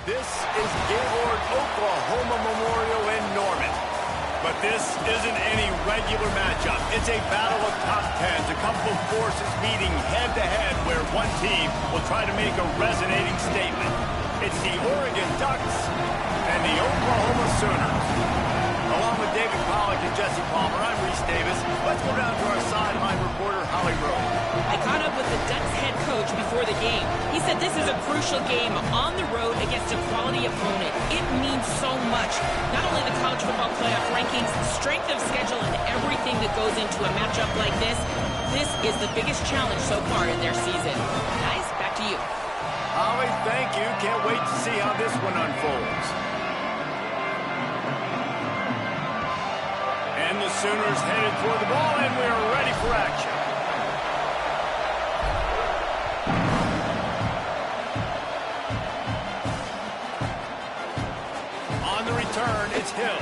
This is Gaylord Oklahoma Memorial in Norman. But this isn't any regular matchup. It's a battle of top tens, a couple of forces meeting head-to-head where one team will try to make a resonating statement. It's the Oregon Ducks and the Oklahoma Sooners. Along with David Pollack and Jesse Palmer, I'm Reese Davis. Let's go down to our sideline reporter, Holly Rowe. I caught up with the Ducks head coach before the game. He said this is a crucial game on the road against a quality opponent. It means so much. Not only the college football playoff rankings, strength of schedule, and everything that goes into a matchup like this. This is the biggest challenge so far in their season. Guys, back to you. Holly, thank you. Can't wait to see how this one unfolds. And the Sooners headed toward the ball, and we're ready for action. On the return, it's Hill.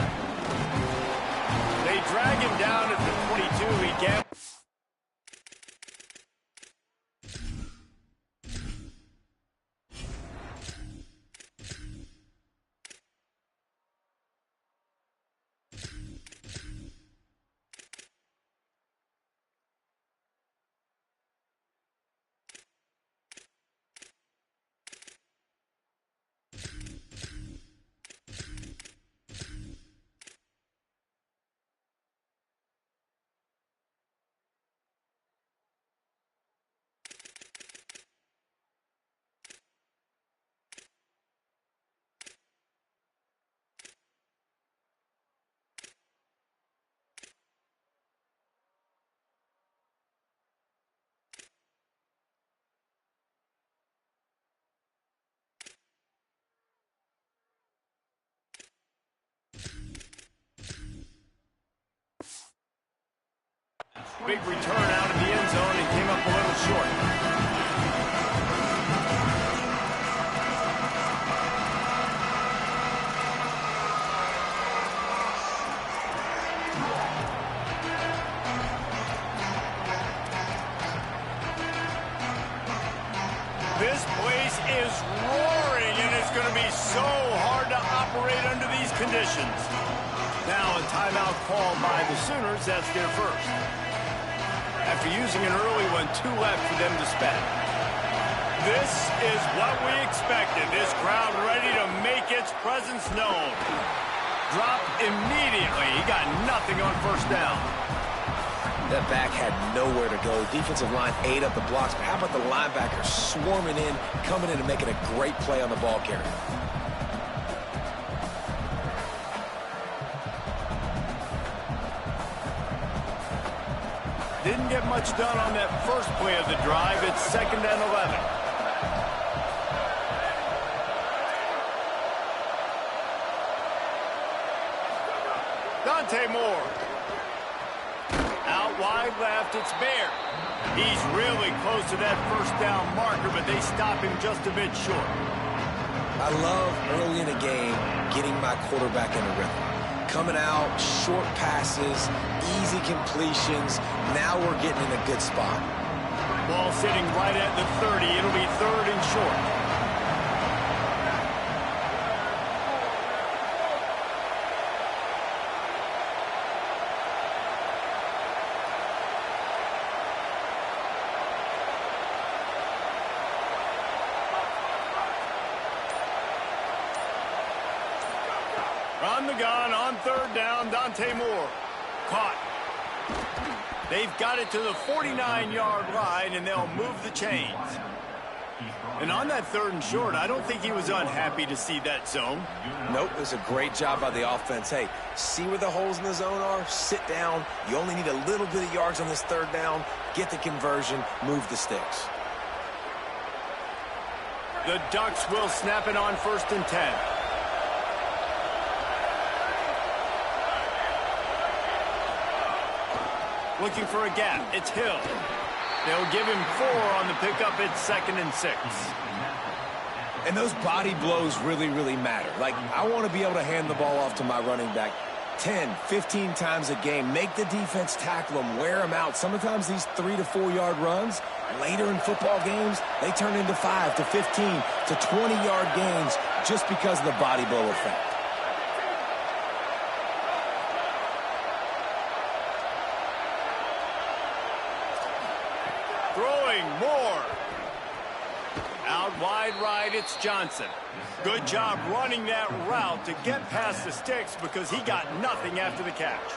They drag him down at the 22. He can't. Big return out of the end zone and came up a little short. This place is roaring, and it's going to be so hard to operate under these conditions. Now a timeout called by the Sooners. That's their first. After using an early one, 2 left for them to spend. This is what we expected. This crowd ready to make its presence known. Dropped immediately. He got nothing on first down. That back had nowhere to go. Defensive line ate up the blocks, but how about the linebackers swarming in, coming in and making a great play on the ball carrier? Didn't get much done on that first play of the drive. It's 2nd and 11. Dante Moore. Out wide left, it's Bear. He's really close to that first down marker, but they stop him just a bit short. I love early in a game getting my quarterback in a rhythm. Coming out, short passes, easy completions. Now we're getting in a good spot. Ball sitting right at the 30. It'll be 3rd and short. On the gun, on 3rd down, Dante Moore. Caught. They've got it to the 49-yard line, and they'll move the chains. And on that 3rd and short, I don't think he was unhappy to see that zone. Nope, it was a great job by the offense. Hey, see where the holes in the zone are? Sit down. You only need a little bit of yards on this 3rd down. Get the conversion. Move the sticks. The Ducks will snap it on 1st and 10. Looking for a gap. It's Hill. They'll give him 4 on the pickup. It's 2nd and 6. And those body blows really, really matter. Like, I want to be able to hand the ball off to my running back 10, 15 times a game. Make the defense tackle them, wear them out. Sometimes these 3 to 4 yard runs, Later in football games, they turn into 5 to 15 to 20-yard gains just because of the body blow effect. Throwing more. Out wide right, it's Johnson. Good job running that route to get past the sticks because he got nothing after the catch.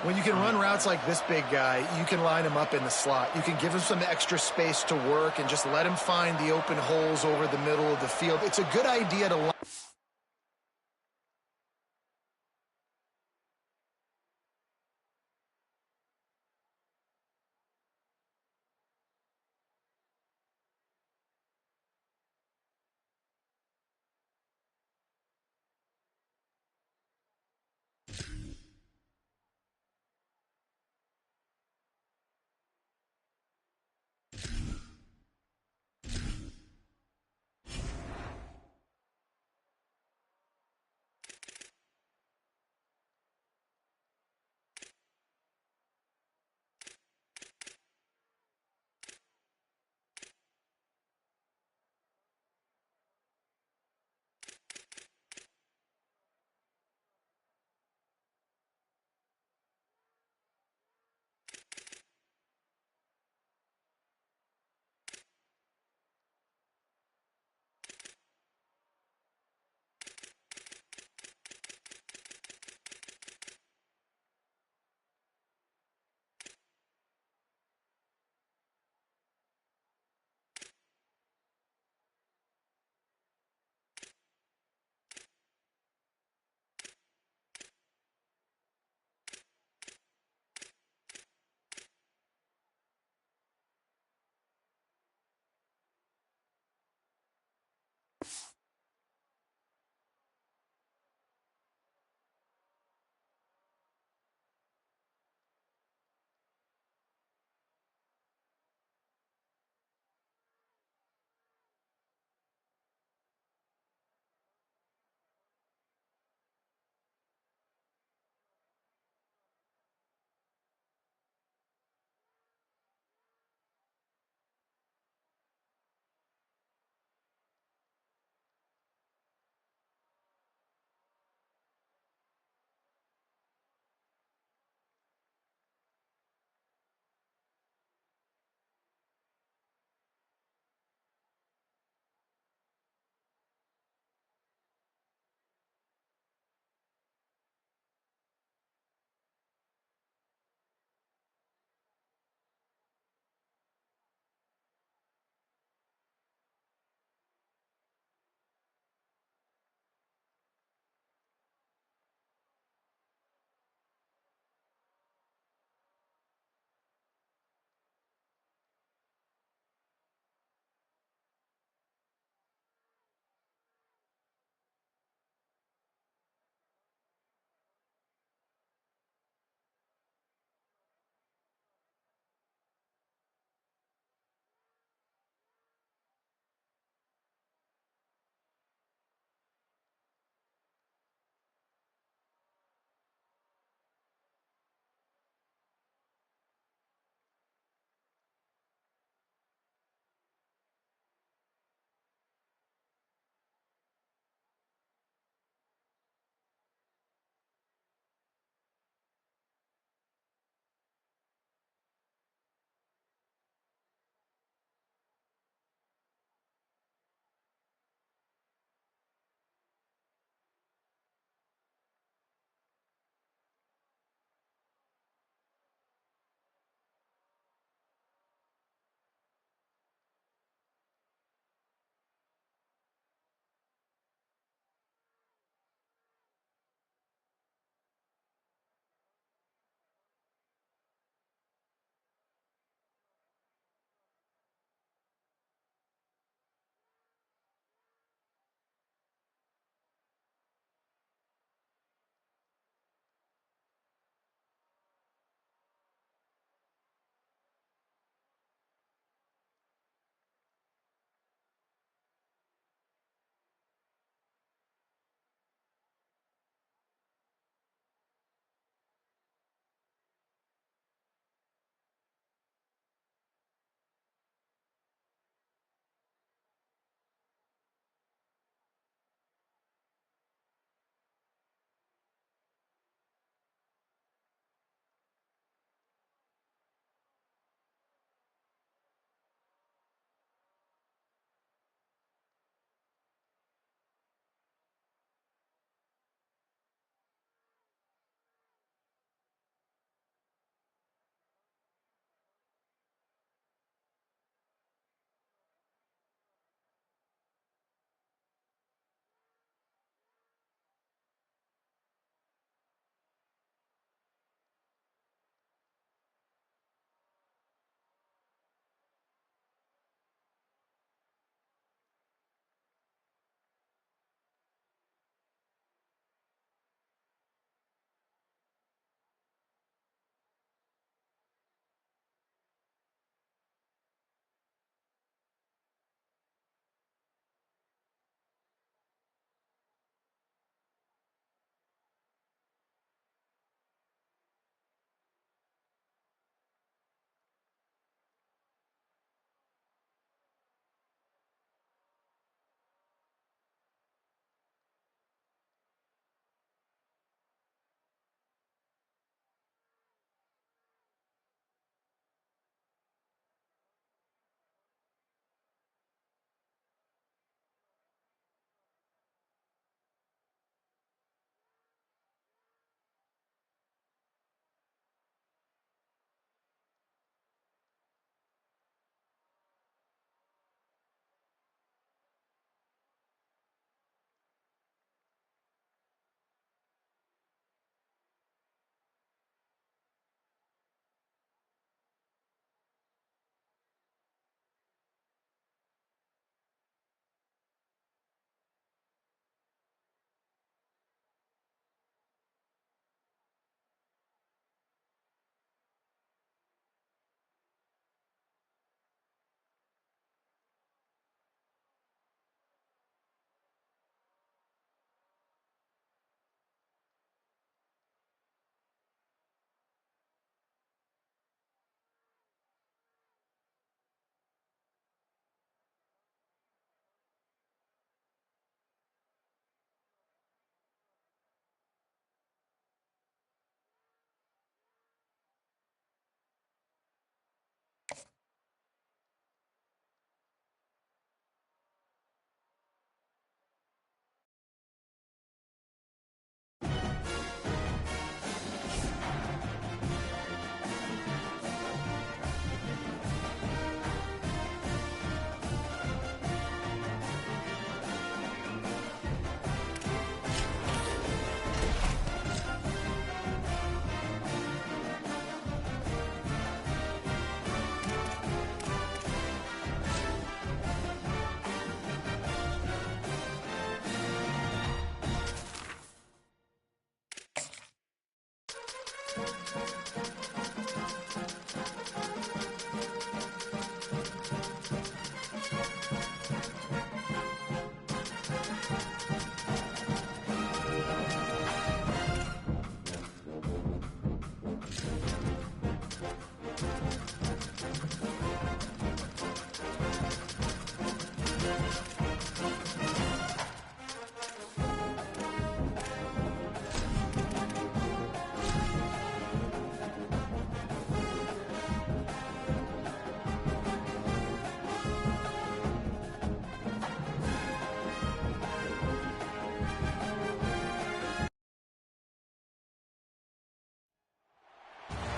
When you can run routes like this big guy, you can line him up in the slot. You can give him some extra space to work and just let him find the open holes over the middle of the field. It's a good idea to line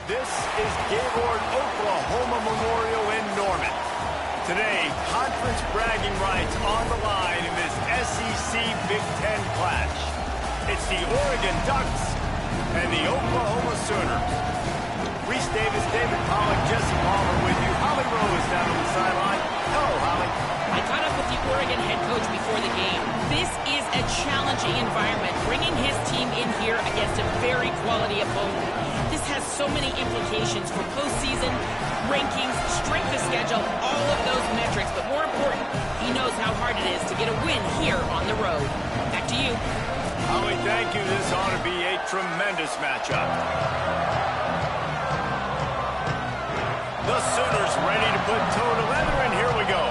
This is Gaylord Oklahoma Memorial in Norman. Today, conference bragging rights on the line in this SEC Big Ten clash. It's the Oregon Ducks and the Oklahoma Sooners. Reese Davis, David Pollack, Jesse Palmer with you. Holly Rowe is down on the sideline. Hello, Holly. I caught up with the Oregon head coach before the game. This is a challenging environment, bringing his team in here against a very quality opponent. This has so many implications for postseason, rankings, strength of schedule, all of those metrics. But more important, he knows how hard it is to get a win here on the road. Back to you. Holly, thank you. This ought to be a tremendous matchup. The Sooners ready to put toe to leather, and here we go.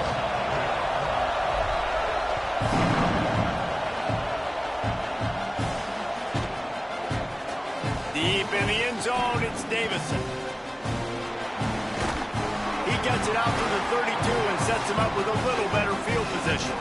Deep in the end zone, it's Davison. He gets it out to the 32 and sets him up with a little better field position.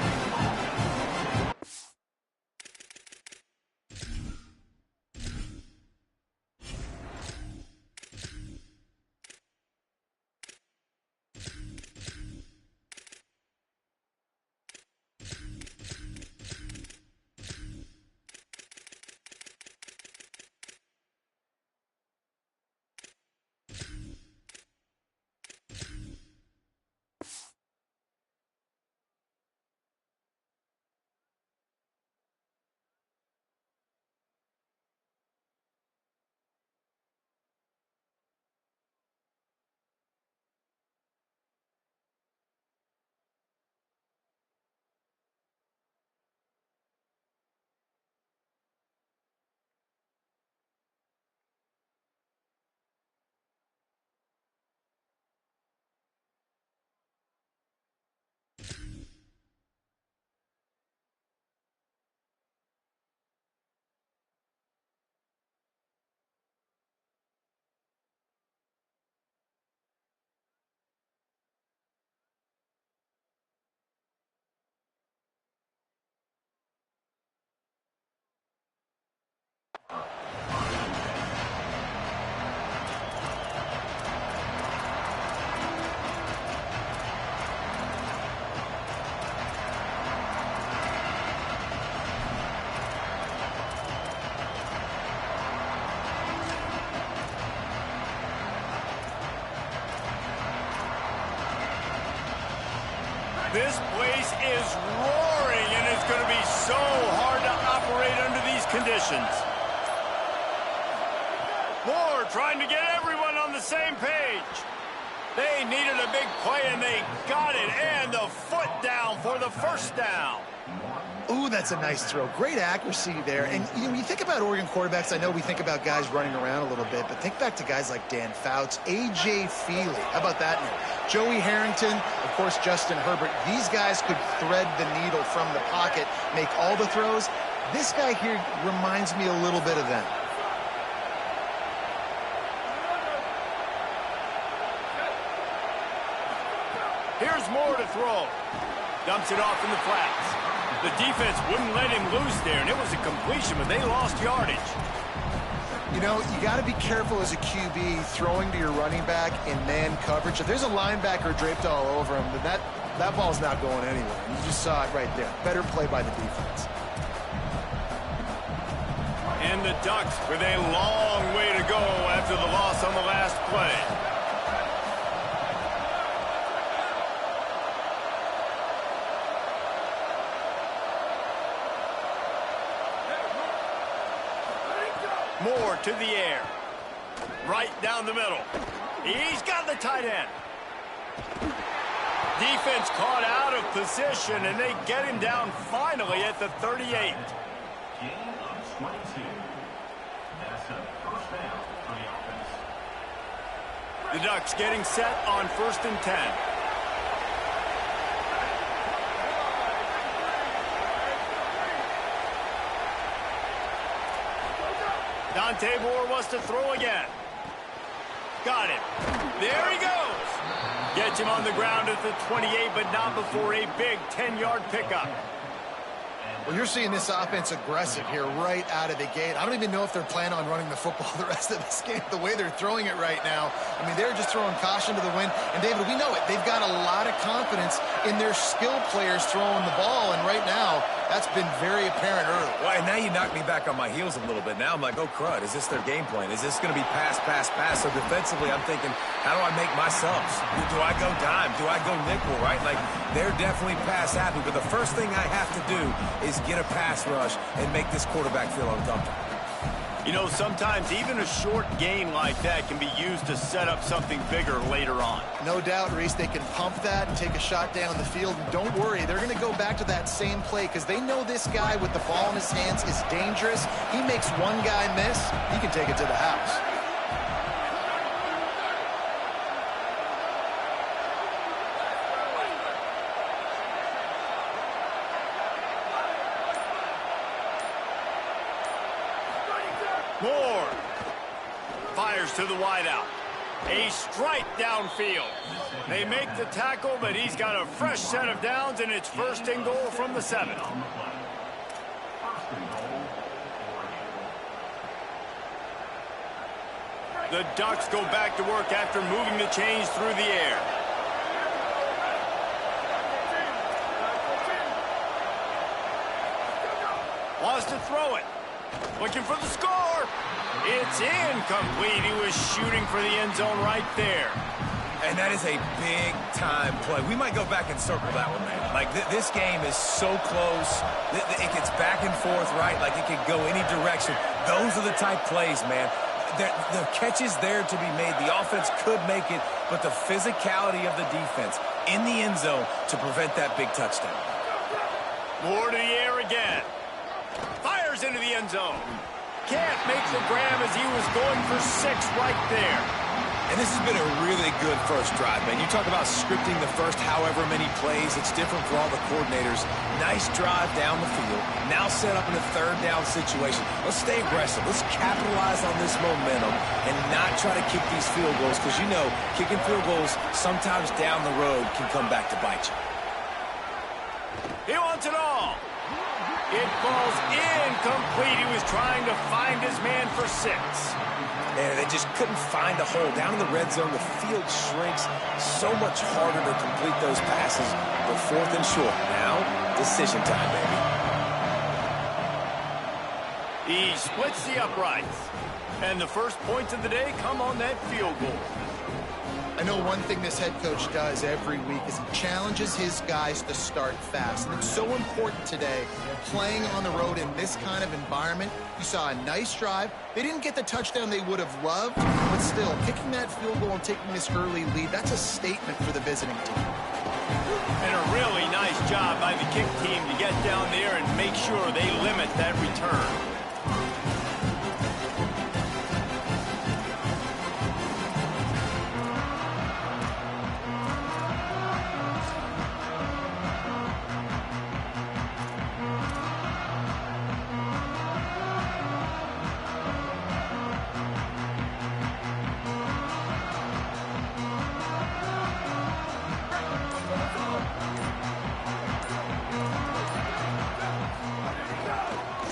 This place is roaring, and it's going to be so hard to operate under these conditions. Moore trying to get everyone on the same page. They needed a big play, and they got it, and the foot down for the first down. Ooh, that's a nice throw. Great accuracy there. And you know, when you think about Oregon quarterbacks, I know we think about guys running around a little bit, but think back to guys like Dan Fouts, A.J. Feely. How about that name? Joey Harrington, of course, Justin Herbert. These guys could thread the needle from the pocket, make all the throws. This guy here reminds me a little bit of them. Here's Moore to throw. Dumps it off in the flats. The defense wouldn't let him loose there, and it was a completion, but they lost yardage. You know, you got to be careful as a QB throwing to your running back in man coverage. If there's a linebacker draped all over him, then that ball's not going anywhere. You just saw it right there. Better play by the defense. And the Ducks with a long way to go after the loss on the last play. Moore to the air. Right down the middle. He's got the tight end. Defense caught out of position, and they get him down finally at the 38. Gain of 22. That's a first down for the offense. The Ducks getting set on 1st and 10. Dante Moore wants to throw again. Got it. There he goes. Gets him on the ground at the 28, but not before a big 10-yard pickup. And Well, you're seeing this offense aggressive here right out of the gate. I don't even know if they're planning on running the football the rest of this game, the way they're throwing it right now. I mean, they're just throwing caution to the wind. And, David, we know it. They've got a lot of confidence in their skilled players throwing the ball, and right now that's been very apparent early. Well, and now you knock me back on my heels a little bit. Now I'm like, oh, crud, is this their game plan? Is this going to be pass, pass, pass? So defensively, I'm thinking, how do I make my subs? Do I go dime? Do I go nickel, right? Like, they're definitely pass happy, but the first thing I have to do is get a pass rush and make this quarterback feel uncomfortable. You know, sometimes even a short gain like that can be used to set up something bigger later on. No doubt, Reese, they can pump that and take a shot down the field. And don't worry, they're going to go back to that same play because they know this guy with the ball in his hands is dangerous. He makes one guy miss, he can take it to the house. Moore fires to the wideout. A strike downfield. They make the tackle, but he's got a fresh set of downs, and it's first and goal from the 7. The Ducks go back to work after moving the chains through the air. Wants to throw it. Looking for the score. It's incomplete. He was shooting for the end zone right there. And that is a big-time play. We might go back and circle that one, man. Like, this game is so close. It gets back and forth, right? Like, it could go any direction. Those are the type plays, man. The catch is there to be made. The offense could make it, but the physicality of the defense in the end zone to prevent that big touchdown. More to the air again. Fires into the end zone. Can't make the grab as he was going for 6 right there. And this has been a really good first drive, man. You talk about scripting the first however many plays. It's different for all the coordinators. Nice drive down the field. Now set up in a third down situation. Let's stay aggressive. Let's capitalize on this momentum and not try to kick these field goals because, you know, kicking field goals sometimes down the road can come back to bite you. He wants it all. It falls incomplete. He was trying to find his man for 6. And they just couldn't find a hole. Down in the red zone, the field shrinks. So much harder to complete those passes. But 4th and short. Now, decision time, baby. He splits the uprights. And the first points of the day come on that field goal. I know one thing this head coach does every week is he challenges his guys to start fast. And it's so important today, playing on the road in this kind of environment. You saw a nice drive. They didn't get the touchdown they would have loved, but still, kicking that field goal and taking this early lead, that's a statement for the visiting team. And a really nice job by the kick team to get down there and make sure they limit that return.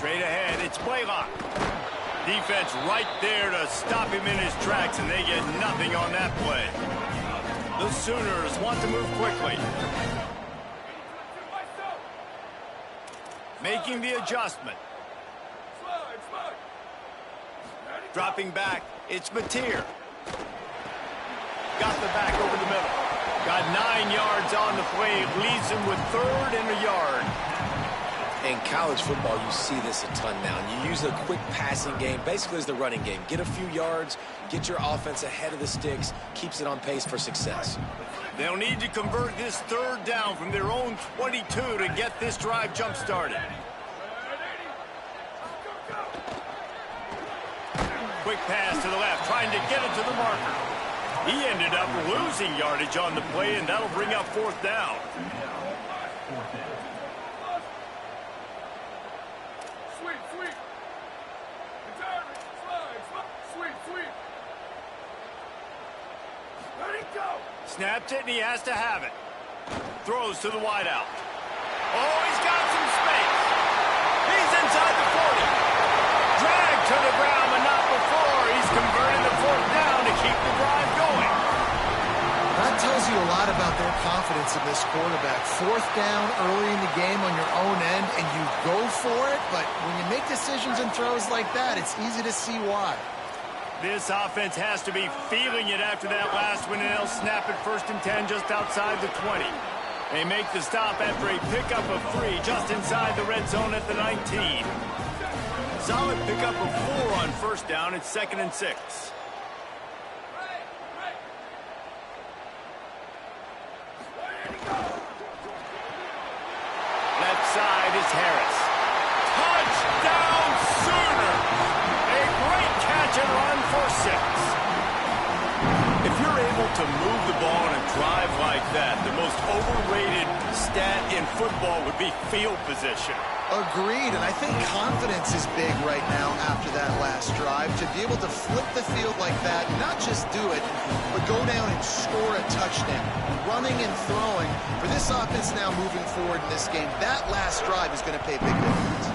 Straight ahead, it's Blaylock. Defense right there to stop him in his tracks, and they get nothing on that play. The Sooners want to move quickly. Making the adjustment. Dropping back, it's Mateer. Got the back over the middle. Got 9 yards on the play. Leaves him with 3rd and a yard. In college football, you see this a ton now. And you use a quick passing game, basically as the running game. Get a few yards, get your offense ahead of the sticks, keeps it on pace for success. They'll need to convert this 3rd down from their own 22 to get this drive jump-started. Quick pass to the left, trying to get it to the marker. He ended up losing yardage on the play, and that'll bring up 4th down. Snapped it, and he has to have it. Throws to the wideout. Oh, he's got some space. inside the 40. Dragged to the ground, but not before. He's converting the 4th down to keep the drive going. That tells you a lot about their confidence in this quarterback. 4th down early in the game on your own end, and you go for it, but when you make decisions and throws like that, it's easy to see why. This offense has to be feeling it after that last one, and they'll snap it 1st and 10 just outside the 20. They make the stop after a pickup of 3 just inside the red zone at the 19. Solid pickup of 4 on 1st down. It's 2nd and 6. Left side is Harris. Touchdown Sooners! A great catch and run for 6. If you're able to move the ball in a drive like that, the most overrated stat in football would be field position. Agreed, and I think confidence is big right now after that last drive. To be able to flip the field like that, not just do it, but go down and score a touchdown. Running and throwing. For this offense now moving forward in this game, that last drive is going to pay big dividends.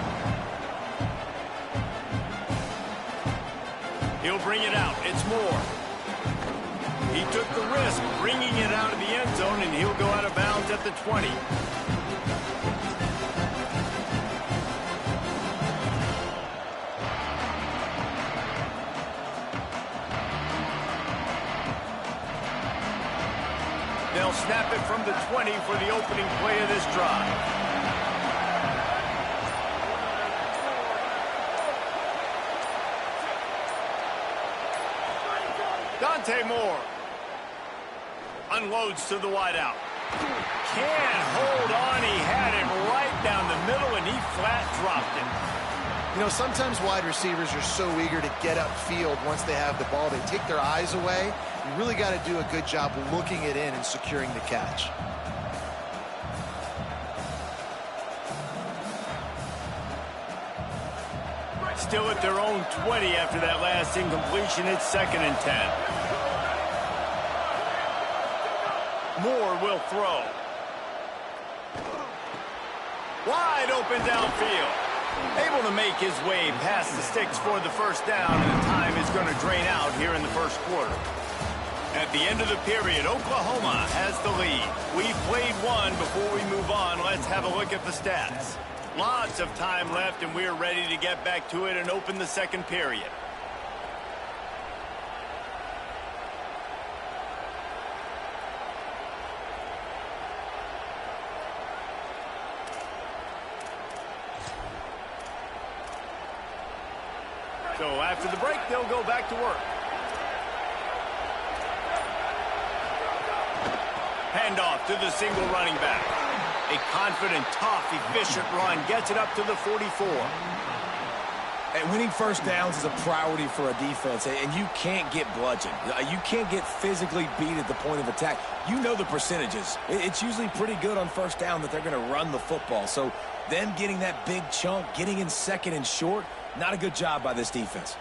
He'll bring it out. It's Moore. He took the risk bringing it out of the end zone, and he'll go out of bounds at the 20. They'll snap it from the 20 for the opening play of this drive. Dante Moore unloads to the wideout. Can't hold on. He had him right down the middle, and he flat dropped it. You know, sometimes wide receivers are so eager to get upfield once they have the ball. They take their eyes away. You really got to do a good job looking it in and securing the catch. Still at their own 20 after that last incompletion. It's 2nd and 10. Moore will throw. Wide open downfield. Able to make his way past the sticks for the 1st down, and the time is going to drain out here in the 1st quarter. At the end of the period, Oklahoma has the lead. We've played one. Before we move on, let's have a look at the stats. Lots of time left, and we're ready to get back to it and open the 2nd period. So after the break, they'll go back to work. Handoff to the single running back. A confident, tough, efficient run gets it up to the 44. And winning 1st downs is a priority for a defense, and you can't get bludgeoned. You can't get physically beat at the point of attack. You know the percentages. It's usually pretty good on 1st down that they're going to run the football. So them getting that big chunk, getting in 2nd and short, not a good job by this defense.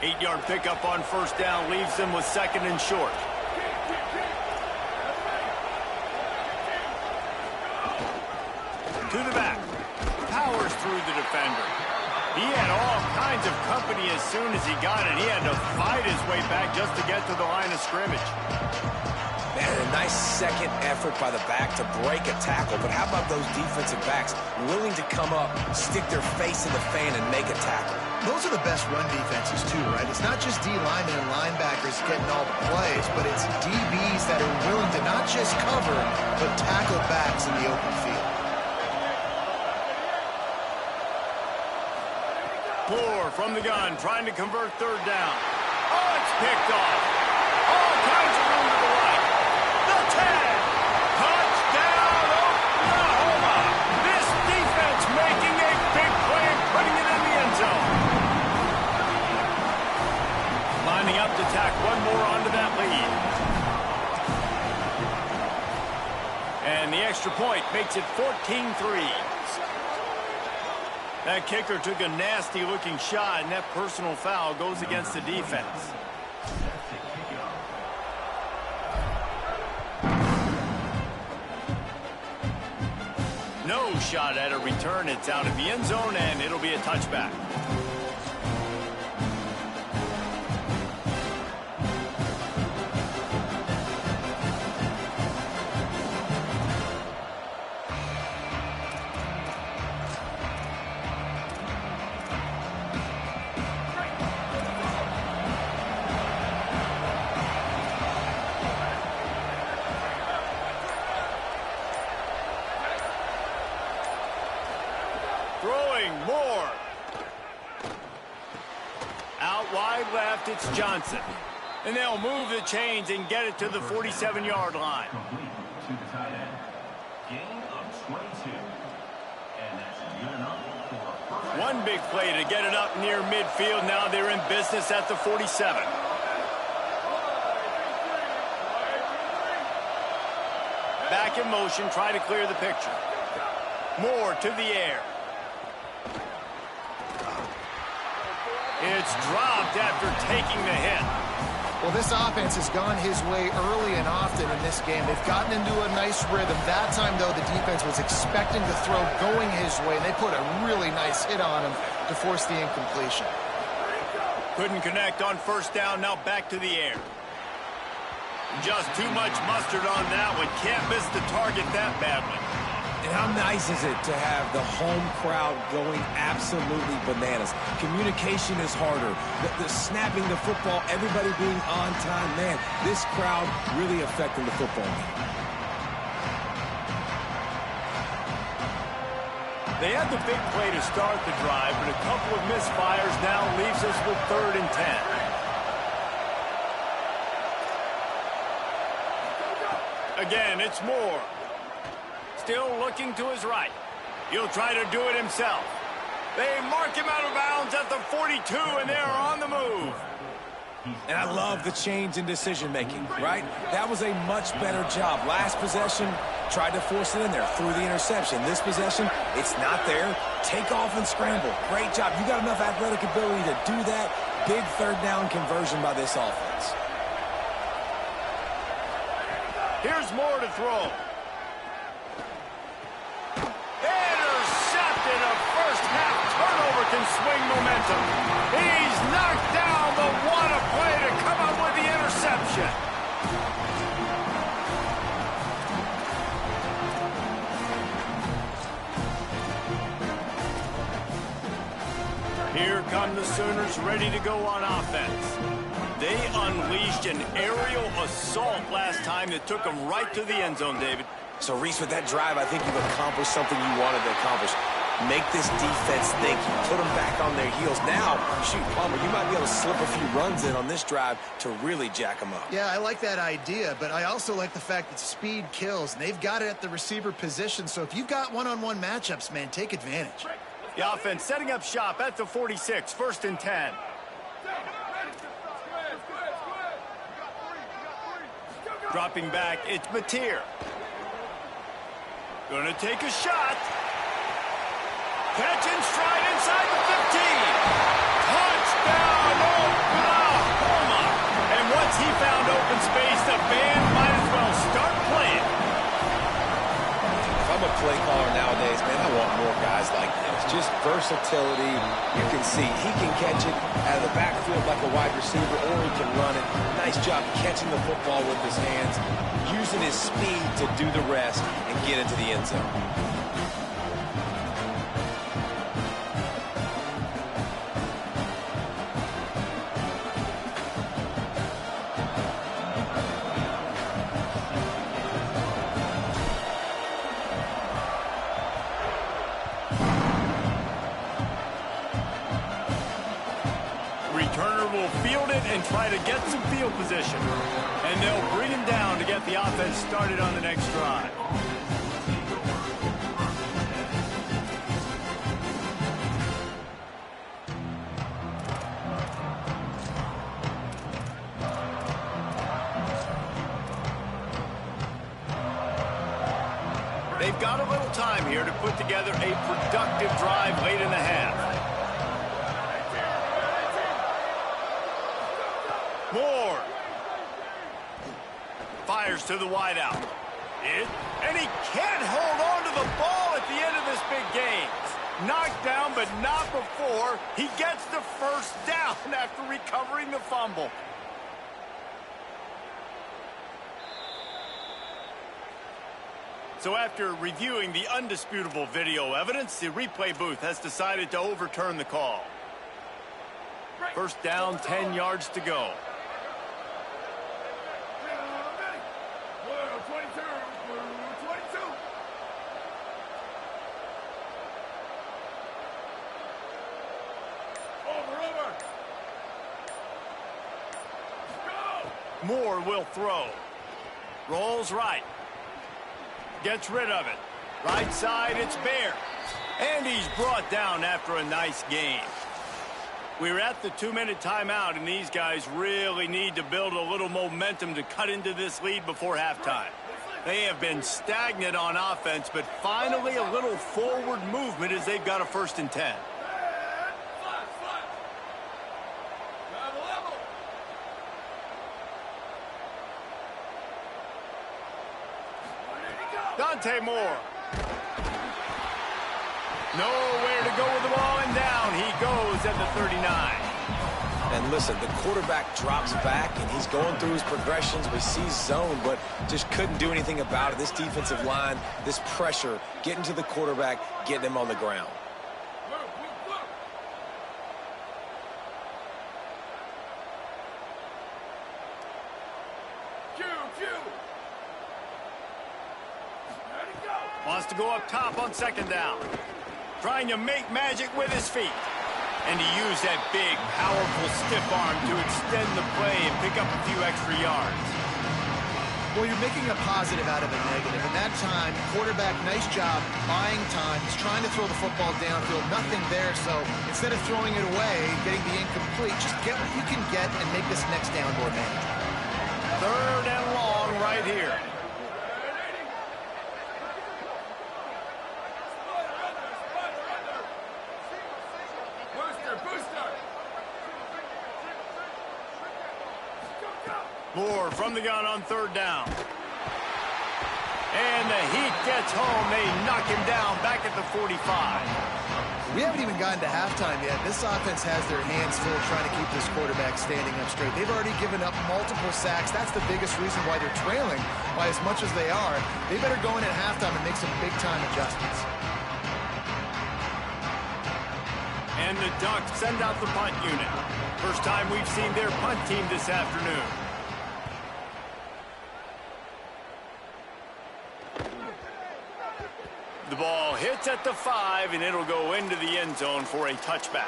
8-yard pickup on 1st down leaves them with 2nd and short. To the back. Powers through the defender. He had all kinds of company as soon as he got it. He had to fight his way back just to get to the line of scrimmage. Man, a nice 2nd effort by the back to break a tackle. But how about those defensive backs willing to come up, stick their face in the fan, and make a tackle? Those are the best run defenses too, right? It's not just D linemen and linebackers getting all the plays, but it's DBs that are willing to not just cover, but tackle backs in the open field. Moore from the gun, trying to convert 3rd down. Oh, it's picked off. All kinds of room to the right. The 10. Touchdown, Oklahoma. This defense making a big play and putting it in the end zone. Lining up to tack one more onto that lead. And the extra point makes it 14-3. That kicker took a nasty-looking shot, and that personal foul goes against the defense. No long shot at a return. It's out of the end zone, and it'll be a touchback. Throwing more. Out wide left, it's Johnson. And they'll move the chains and get it to the 47-yard line. Complete to the tight end. Gain of 22. And that's good enough for a first. One big play to get it up near midfield. Now they're in business at the 47. Back in motion, try to clear the picture. Moore to the air. It's dropped after taking the hit. Well, this offense has gone his way early and often in this game. They've gotten into a nice rhythm. That time, though, the defense was expecting the throw going his way, and they put a really nice hit on him to force the incompletion. Couldn't connect on first down. Now back to the air. Just too much mustard on that one. Can't miss the target that badly. And how nice is it to have the home crowd going absolutely bananas? Communication is harder. The snapping the football, everybody being on time. Man, this crowd really affecting the football game. They had the big play to start the drive, but a couple of misfires now leaves us with 3rd and 10. Again, it's Moore. Still looking to his right. He'll try to do it himself. They mark him out of bounds at the 42, and they're on the move. And I love the change in decision-making, right? That was a much better job. Last possession, tried to force it in there, threw the interception. This possession, it's not there. Take off and scramble. Great job. You got enough athletic ability to do that. Big 3rd down conversion by this offense. Here's Moore to throw. Intercepted. A first-half turnover can swing momentum. He's knocked down, but what a play to come up with the interception. Here come the Sooners ready to go on offense. They unleashed an aerial assault last time that took them right to the end zone, David. So, Reese, with that drive, I think you've accomplished something you wanted to accomplish. Make this defense think. Put them back on their heels. Now, shoot, Palmer, you might be able to slip a few runs in on this drive to really jack them up. Yeah, I like that idea, but I also like the fact that speed kills, and they've got it at the receiver position. So if you've got one-on-one matchups, man, take advantage. The offense setting up shop at the 46, 1st and 10. Dropping back, it's Mateer. Gonna take a shot. Catch and stride inside the 15. Touchdown, Oklahoma. And once he found open space, the band might as well start playing. If I'm a play caller nowadays, man, I want more guys like this. Just versatility. You can see he can catch it out of the backfield like a wide receiver, or he can run it. Nice job catching the football with his hands, using his speed to do the rest and get into the end zone. Returner will field it and try to get some field position. And they'll bring him down to get the offense started on the next drive. They've got a little time here to put together a productive drive late in the half. Moore fires to the wideout. And he can't hold on to the ball. It the end of this big game. Knocked down, but not before he gets the first down after recovering the fumble. So after reviewing the undisputable video evidence, the replay booth has decided to overturn the call. First down, 10 yards to go. Moore will throw. Rolls right. Gets rid of it. Right side, it's Bear. And he's brought down after a nice gain. We're at the 2-minute timeout, and these guys really need to build a little momentum to cut into this lead before halftime. They have been stagnant on offense, but finally a little forward movement as they've got a 1st and 10. Dante Moore. Nowhere to go with the ball, and down he goes at the 39. And listen, the quarterback drops back, and he's going through his progressions. We see zone, but just couldn't do anything about it. This defensive line, this pressure, getting to the quarterback, getting him on the ground. Wants to go up top on 2nd down. Trying to make magic with his feet. And to use that big, powerful stiff arm to extend the play and pick up a few extra yards. Well, you're making a positive out of a negative. And that time, quarterback, nice job buying time. He's trying to throw the football downfield. Nothing there, so instead of throwing it away, getting the incomplete, just get what you can get and make this next down more manageable. 3rd and long right here. Moore from the gun on 3rd down. And the heat gets home. They knock him down back at the 45. We haven't even gotten to halftime yet. This offense has their hands full trying to keep this quarterback standing up straight. They've already given up multiple sacks. That's the biggest reason why they're trailing by as much as they are. They better go in at halftime and make some big-time adjustments. And the Ducks send out the punt unit. First time we've seen their punt team this afternoon. The ball hits at the 5, and it'll go into the end zone for a touchback.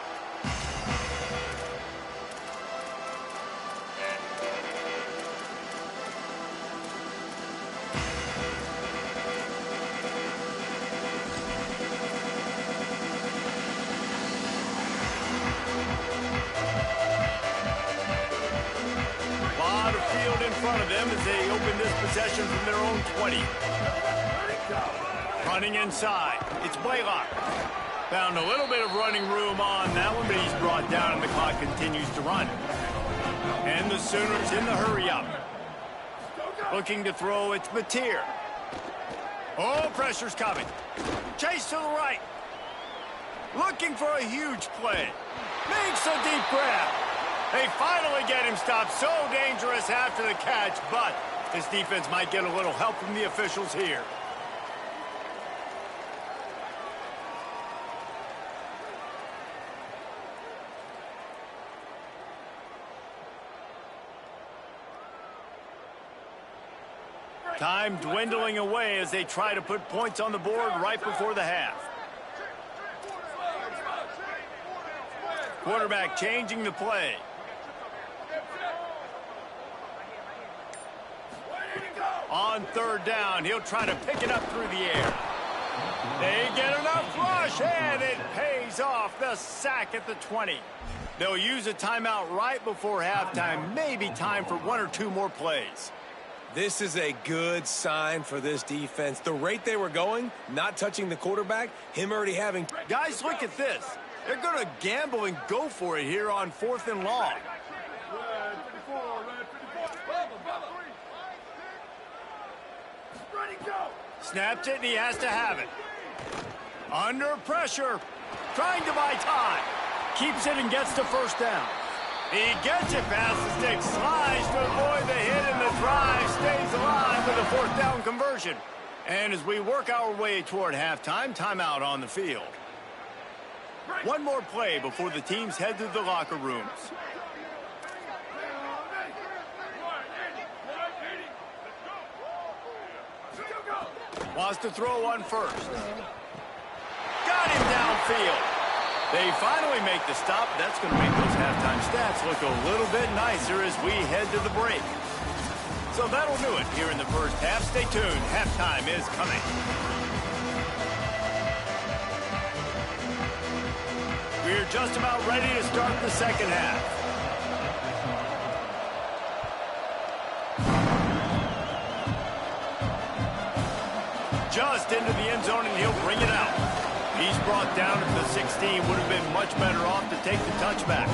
A lot of field in front of them as they open this possession from their own 20. Running inside, it's Blaylock. Found a little bit of running room on that one, but he's brought down and the clock continues to run. And the Sooners in the hurry-up. Looking to throw, it's Mateer. Oh, pressure's coming. Chase to the right. Looking for a huge play. Makes a deep grab. They finally get him stopped. So dangerous after the catch, but this defense might get a little help from the officials here. Time dwindling away as they try to put points on the board right before the half. Quarterback changing the play. On 3rd down, he'll try to pick it up through the air. They get enough rush, and it pays off. The sack at the 20. They'll use a timeout right before halftime. Maybe time for 1 or 2 more plays. This is a good sign for this defense. The rate they were going, not touching the quarterback, him already having... Guys, look at this. They're going to gamble and go for it here on 4th and long. Snaps it, and he has to have it. Under pressure. Trying to buy time. Keeps it and gets to first down. He gets it past the sticks. Slides to avoid the hit, and the drive stays alive with a fourth down conversion. And as we work our way toward halftime, timeout on the field. One more play before the teams head to the locker rooms. Wants to throw one first. Got him downfield. They finally make the stop. That's going to make those halftime stats look a little bit nicer as we head to the break. So that'll do it here in the first half. Stay tuned. Halftime is coming. We're just about ready to start the second half. Just into the end zone, and he'll bring it out. He's brought down at the 16. Would have been much better off to take the touchback.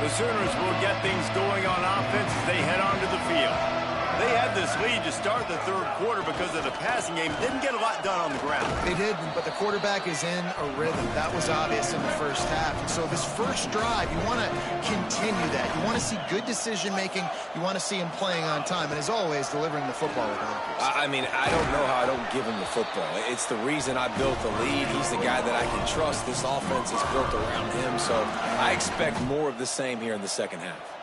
The Sooners will get things going on offense as they head onto the field. They had this lead to start the third quarter because of the passing game. Didn't get a lot done on the ground. They didn't, but the quarterback is in a rhythm. That was obvious in the first half. And so this first drive, you want to continue that. You want to see good decision-making. You want to see him playing on time. And as always, delivering the football with accuracy. I mean, I don't know how I don't give him the football. It's the reason I built the lead. He's the guy that I can trust. This offense is built around him. So I expect more of the same here in the second half.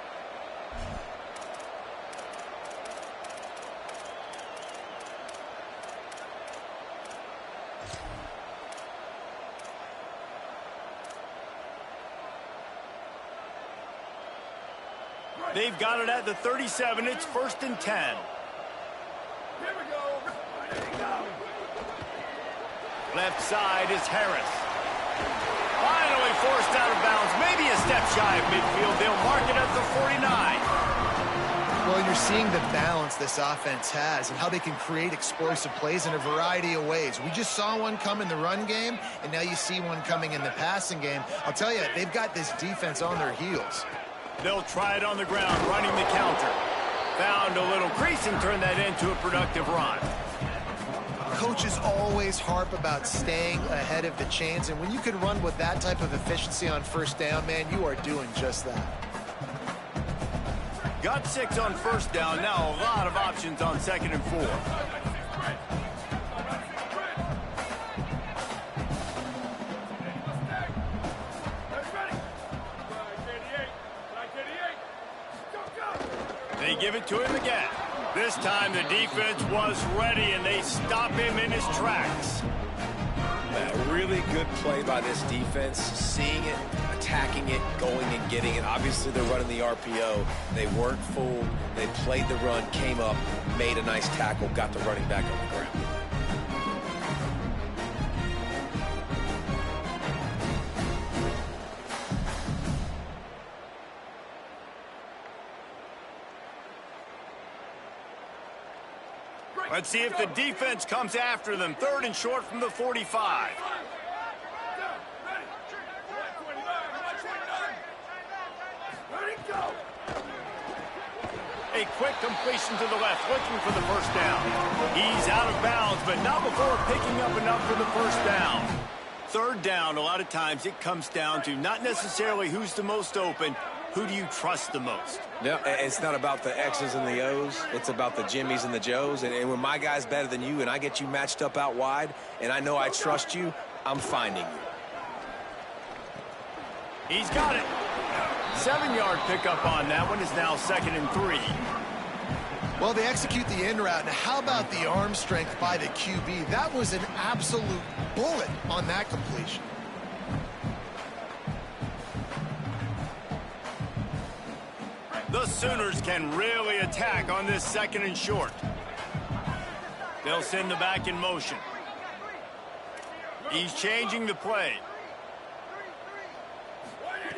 They've got it at the 37. It's 1st and 10. Here we go. Left side is Harris. Finally forced out of bounds. Maybe a step shy of midfield. They'll mark it at the 49. Well, you're seeing the balance this offense has and how they can create explosive plays in a variety of ways. We just saw one come in the run game, and now you see one coming in the passing game. I'll tell you, they've got this defense on their heels. They'll try it on the ground, running the counter. Found a little crease and turned that into a productive run. Coaches always harp about staying ahead of the chains, and when you can run with that type of efficiency on first down, man, you are doing just that. Got 6 on first down. Now a lot of options on 2nd and 4. They give it to him again. This time the defense was ready, and they stop him in his tracks. A really good play by this defense, seeing it, attacking it, going and getting it. Obviously, they're running the RPO. They weren't fooled. They played the run, came up, made a nice tackle, got the running back on the ground. Let's see if the defense comes after them. 3rd and short from the 45. A quick completion to the left, looking for the first down. He's out of bounds, but not before picking up enough for the first down. 3rd down, a lot of times it comes down to not necessarily who's the most open, who do you trust the most? Yeah, it's not about the X's and the O's. It's about the Jimmies and the Joes. And when my guy's better than you and I get you matched up out wide and I know I trust you, I'm finding you. He's got it. 7-yard pickup on that one. Is now 2nd and 3. Well, they execute the in route. Now, how about the arm strength by the QB? That was an absolute bullet on that completion. The Sooners can really attack on this 2nd and short. They'll send the back in motion. He's changing the play.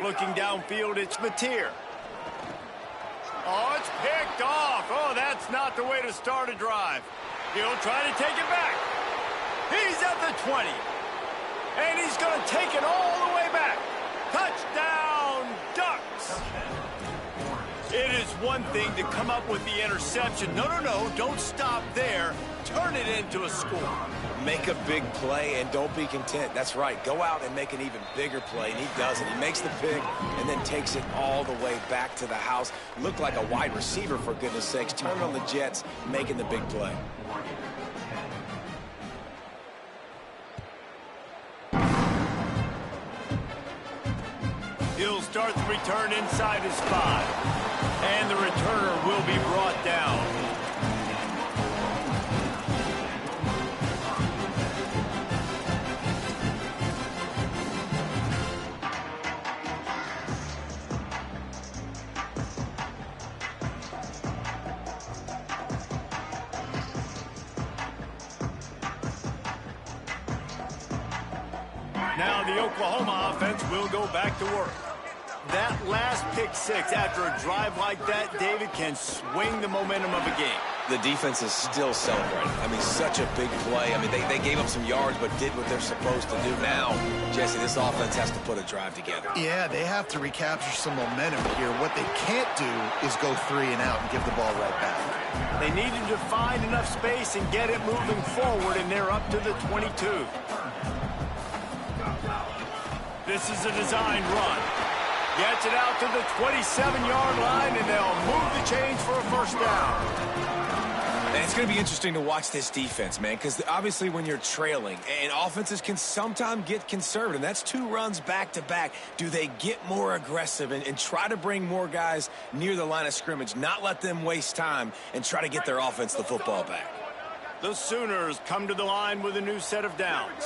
Looking downfield, it's Mateer. Oh, it's picked off. Oh, that's not the way to start a drive. He'll try to take it back. He's at the 20. And he's going to take it all the way back. Touchdown, Ducks. It is one thing to come up with the interception. No, don't stop there. Turn it into a score. Make a big play and don't be content. That's right. Go out and make an even bigger play, and he does it. He makes the pick and then takes it all the way back to the house. Looked like a wide receiver, for goodness sakes. Turning on the Jets, making the big play. He'll start the return inside his 5. And the returner will be brought down. Now the Oklahoma offense will go back to work. That last pick 6 after a drive like that, David, can swing the momentum of a game. The defense is still celebrating. I mean, such a big play. I mean, they gave up some yards but did what they're supposed to do. Now, Jesse, this offense has to put a drive together. Yeah, they have to recapture some momentum here. What they can't do is go 3 and out and give the ball right back. They needed to find enough space and get it moving forward, and they're up to the 22. This is a design run. Gets it out to the 27-yard line, and they'll move the chains for a first down. And it's going to be interesting to watch this defense, man, because obviously when you're trailing, and offenses can sometimes get conservative, and that's 2 runs back-to-back. Do they get more aggressive and try to bring more guys near the line of scrimmage, not let them waste time, and try to get their offense the football back? The Sooners come to the line with a new set of downs.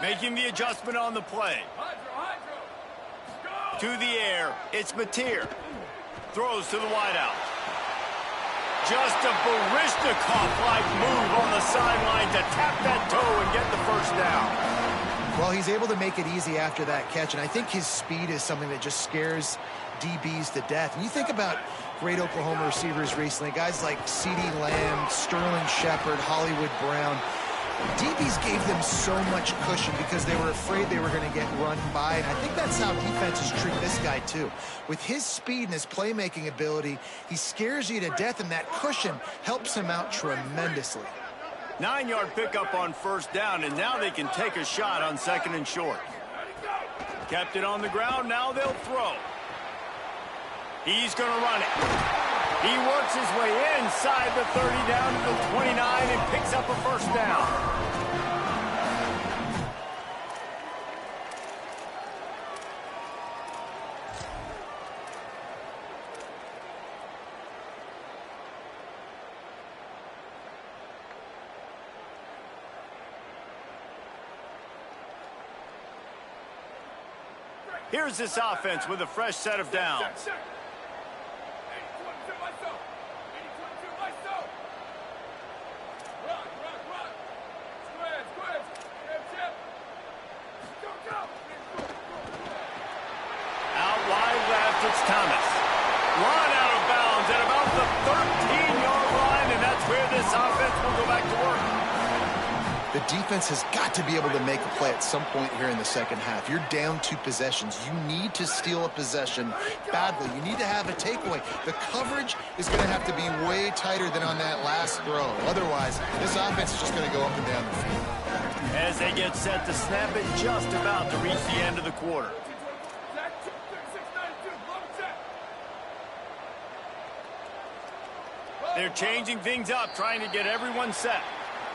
Making the adjustment on the play. To the air, it's Mateer. Throws to the wideout. Just a Baryshnikov-like move on the sideline to tap that toe and get the first down. Well, he's able to make it easy after that catch, and I think his speed is something that just scares DBs to death. And you think about great Oklahoma receivers recently, guys like CeeDee Lamb, Sterling Shepard, Hollywood Brown. DBs gave them so much cushion because they were afraid they were going to get run by, and I think that's how defenses treat this guy too. With his speed and his playmaking ability, he scares you to death, and that cushion helps him out tremendously. 9-yard pickup on first down, and now they can take a shot on 2nd and short. Kept it on the ground, now they'll throw. He's going to run it. He works his way inside the 30 down to the 29 and picks up a first down. Here's this offense with a fresh set of downs. It's Thomas. Run out of bounds at about the 13-yard line, and that's where this offense will go back to work. The defense has got to be able to make a play at some point here in the second half. You're down 2 possessions. You need to steal a possession badly. You need to have a takeaway. The coverage is going to have to be way tighter than on that last throw. Otherwise, this offense is just going to go up and down the field. As they get set to snap it, just about to reach the end of the quarter. They're changing things up, trying to get everyone set.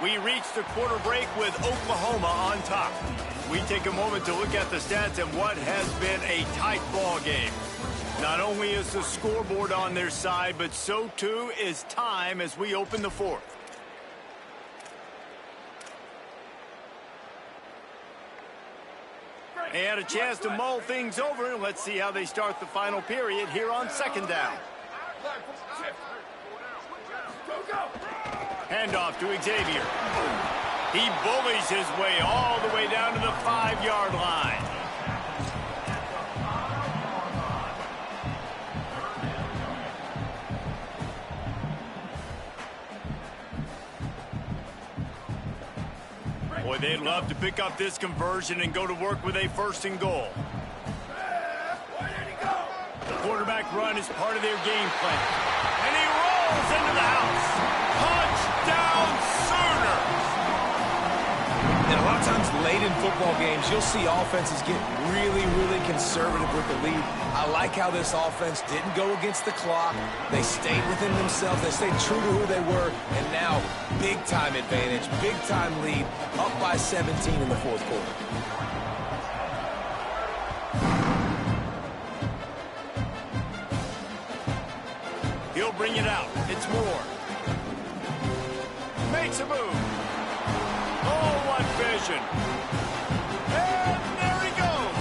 We reach the quarter break with Oklahoma on top. We take a moment to look at the stats and what has been a tight ball game. Not only is the scoreboard on their side, but so too is time as we open the 4th. They had a chance to mull things over. Let's see how they start the final period here on 2nd down. Handoff to Xavier. He bullies his way all the way down to the 5-yard line. They'd love to pick up this conversion and go to work with a 1st and goal. The quarterback run is part of their game plan. And he rolls into the house. Touchdown Sooners! Now, a lot of times late in football games, you'll see offenses get really, really conservative with the lead. I like how this offense didn't go against the clock. They stayed within themselves. They stayed true to who they were. And now, big-time advantage, big-time lead, up by 17 in the 4th quarter. He'll bring it out. It's Moore. Makes a move. Oh, what vision. And there he goes.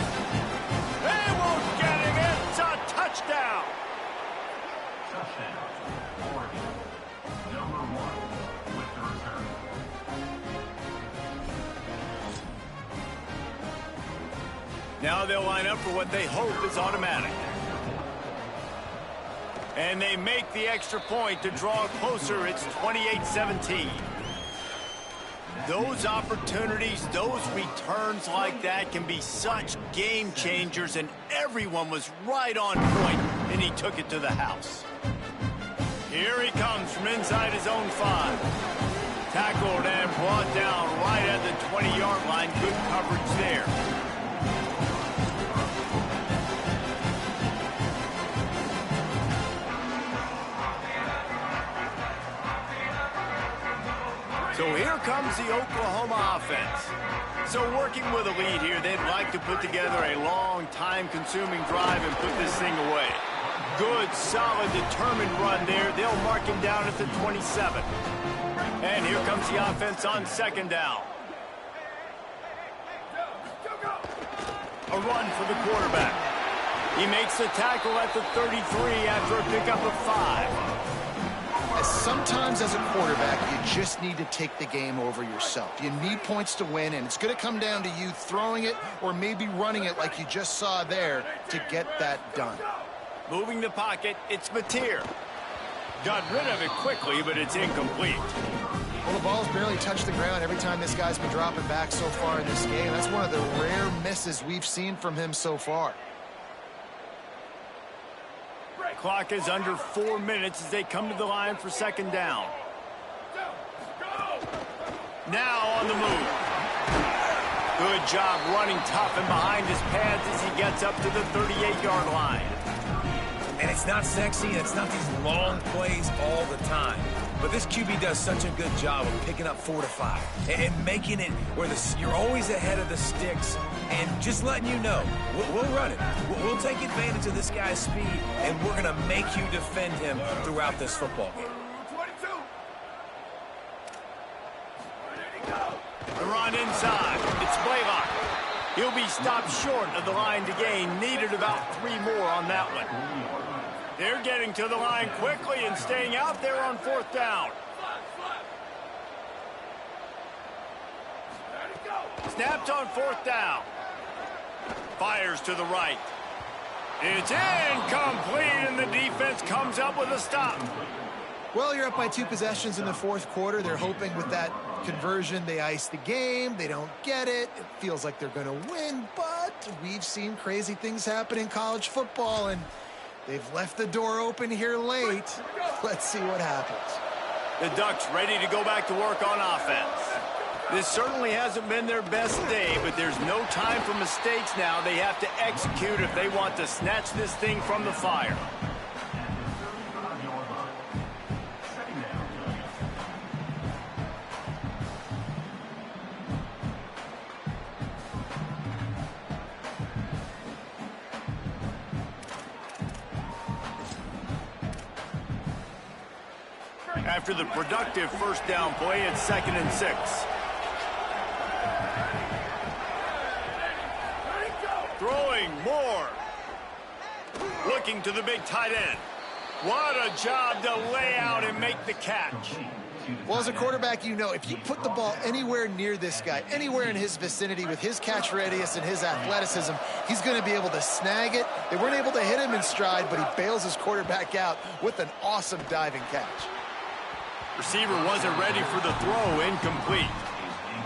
They won't get him. It's a touchdown. Touchdown. Oregon. Number 1 with the return. Now they'll line up for what they hope is automatic. And they make the extra point to draw closer. It's 28-17. Those opportunities, those returns like that can be such game changers, and everyone was right on point, and he took it to the house. Here he comes from inside his own 5. Tackled and brought down right at the 20-yard line. Good coverage there. So here comes the Oklahoma offense. So working with a lead here, they'd like to put together a long, time-consuming drive and put this thing away. Good, solid, determined run there. They'll mark him down at the 27. And here comes the offense on 2nd down. A run for the quarterback. He makes the tackle at the 33 after a pickup of 5. Sometimes as a quarterback, you just need to take the game over yourself. You need points to win, and it's going to come down to you throwing it or maybe running it like you just saw there to get that done. Moving the pocket, it's Mateer. Got rid of it quickly, but it's incomplete. Well, the ball's barely touched the ground every time this guy's been dropping back so far in this game. That's one of the rare misses we've seen from him so far. Clock is under 4 minutes as they come to the line for 2nd down. Now on the move. Good job running tough and behind his pads as he gets up to the 38-yard line. And it's not sexy, and it's not these long plays all the time. But this QB does such a good job of picking up 4 to 5 and making it where you're always ahead of the sticks and just letting you know, we'll run it. We'll take advantage of this guy's speed, and we're going to make you defend him throughout this football game. The run inside. It's Blaylock. He'll be stopped short of the line to gain. Needed about 3 more on that one. They're getting to the line quickly and staying out there on 4th down. Snapped on 4th down. Fires to the right. It's incomplete, and the defense comes up with a stop. Well, you're up by 2 possessions in the 4th quarter. They're hoping with that conversion they ice the game. They don't get it. It feels like they're going to win, but we've seen crazy things happen in college football, and they've left the door open here late. Let's see what happens. The Ducks ready to go back to work on offense. This certainly hasn't been their best day, but there's no time for mistakes now. They have to execute if they want to snatch this thing from the fire. After the productive 1st down play, it's 2nd and 6. Throwing more. Looking to the big tight end. What a job to lay out and make the catch. Well, as a quarterback, you know, if you put the ball anywhere near this guy, anywhere in his vicinity with his catch radius and his athleticism, he's going to be able to snag it. They weren't able to hit him in stride, but he bails his quarterback out with an awesome diving catch. Receiver wasn't ready for the throw, incomplete.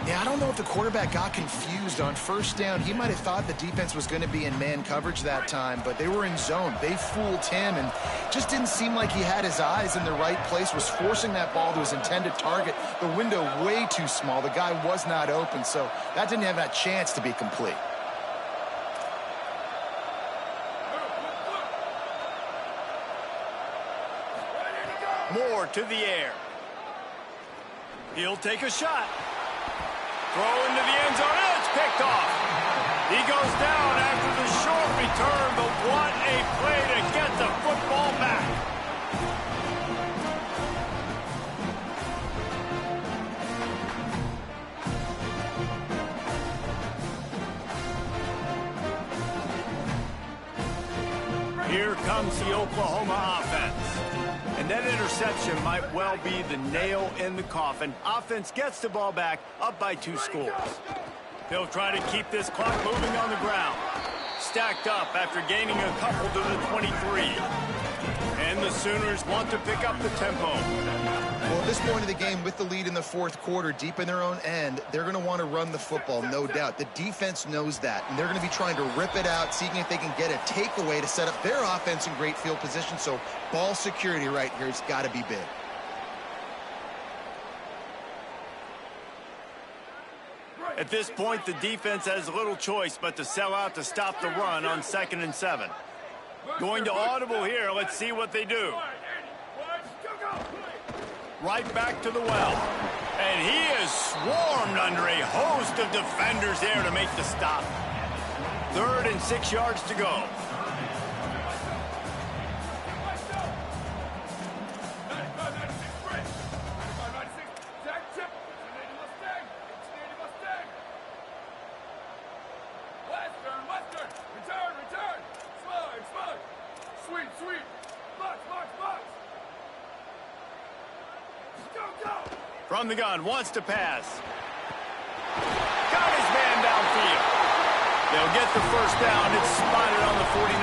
Yeah, I don't know if the quarterback got confused on first down. He might have thought the defense was going to be in man coverage that time, but they were in zone. They fooled him and just didn't seem like he had his eyes in the right place, was forcing that ball to his intended target. The window way too small. The guy was not open, so that didn't have that chance to be complete. Moore to the air. He'll take a shot. Throw into the end zone. It's picked off. He goes down after the short return, but what a play to get the football back. Here comes the Oklahoma offense. And that interception might well be the nail in the coffin. Offense gets the ball back, up by 2 scores. They'll try to keep this clock moving on the ground. Stacked up after gaining a couple to the 23. And the Sooners want to pick up the tempo. Well, at this point of the game, with the lead in the fourth quarter, deep in their own end, they're going to want to run the football, no doubt. The defense knows that, and they're going to be trying to rip it out, seeing if they can get a takeaway to set up their offense in great field position. So ball security right here has got to be big. At this point, the defense has little choice but to sell out to stop the run on 2nd and 7. Going to audible here. Let's see what they do. Right back to the well. And he is swarmed under a host of defenders there to make the stop. 3rd and 6 yards to go. From the gun, wants to pass. Got his man downfield. They'll get the first down. It's spotted on the 49.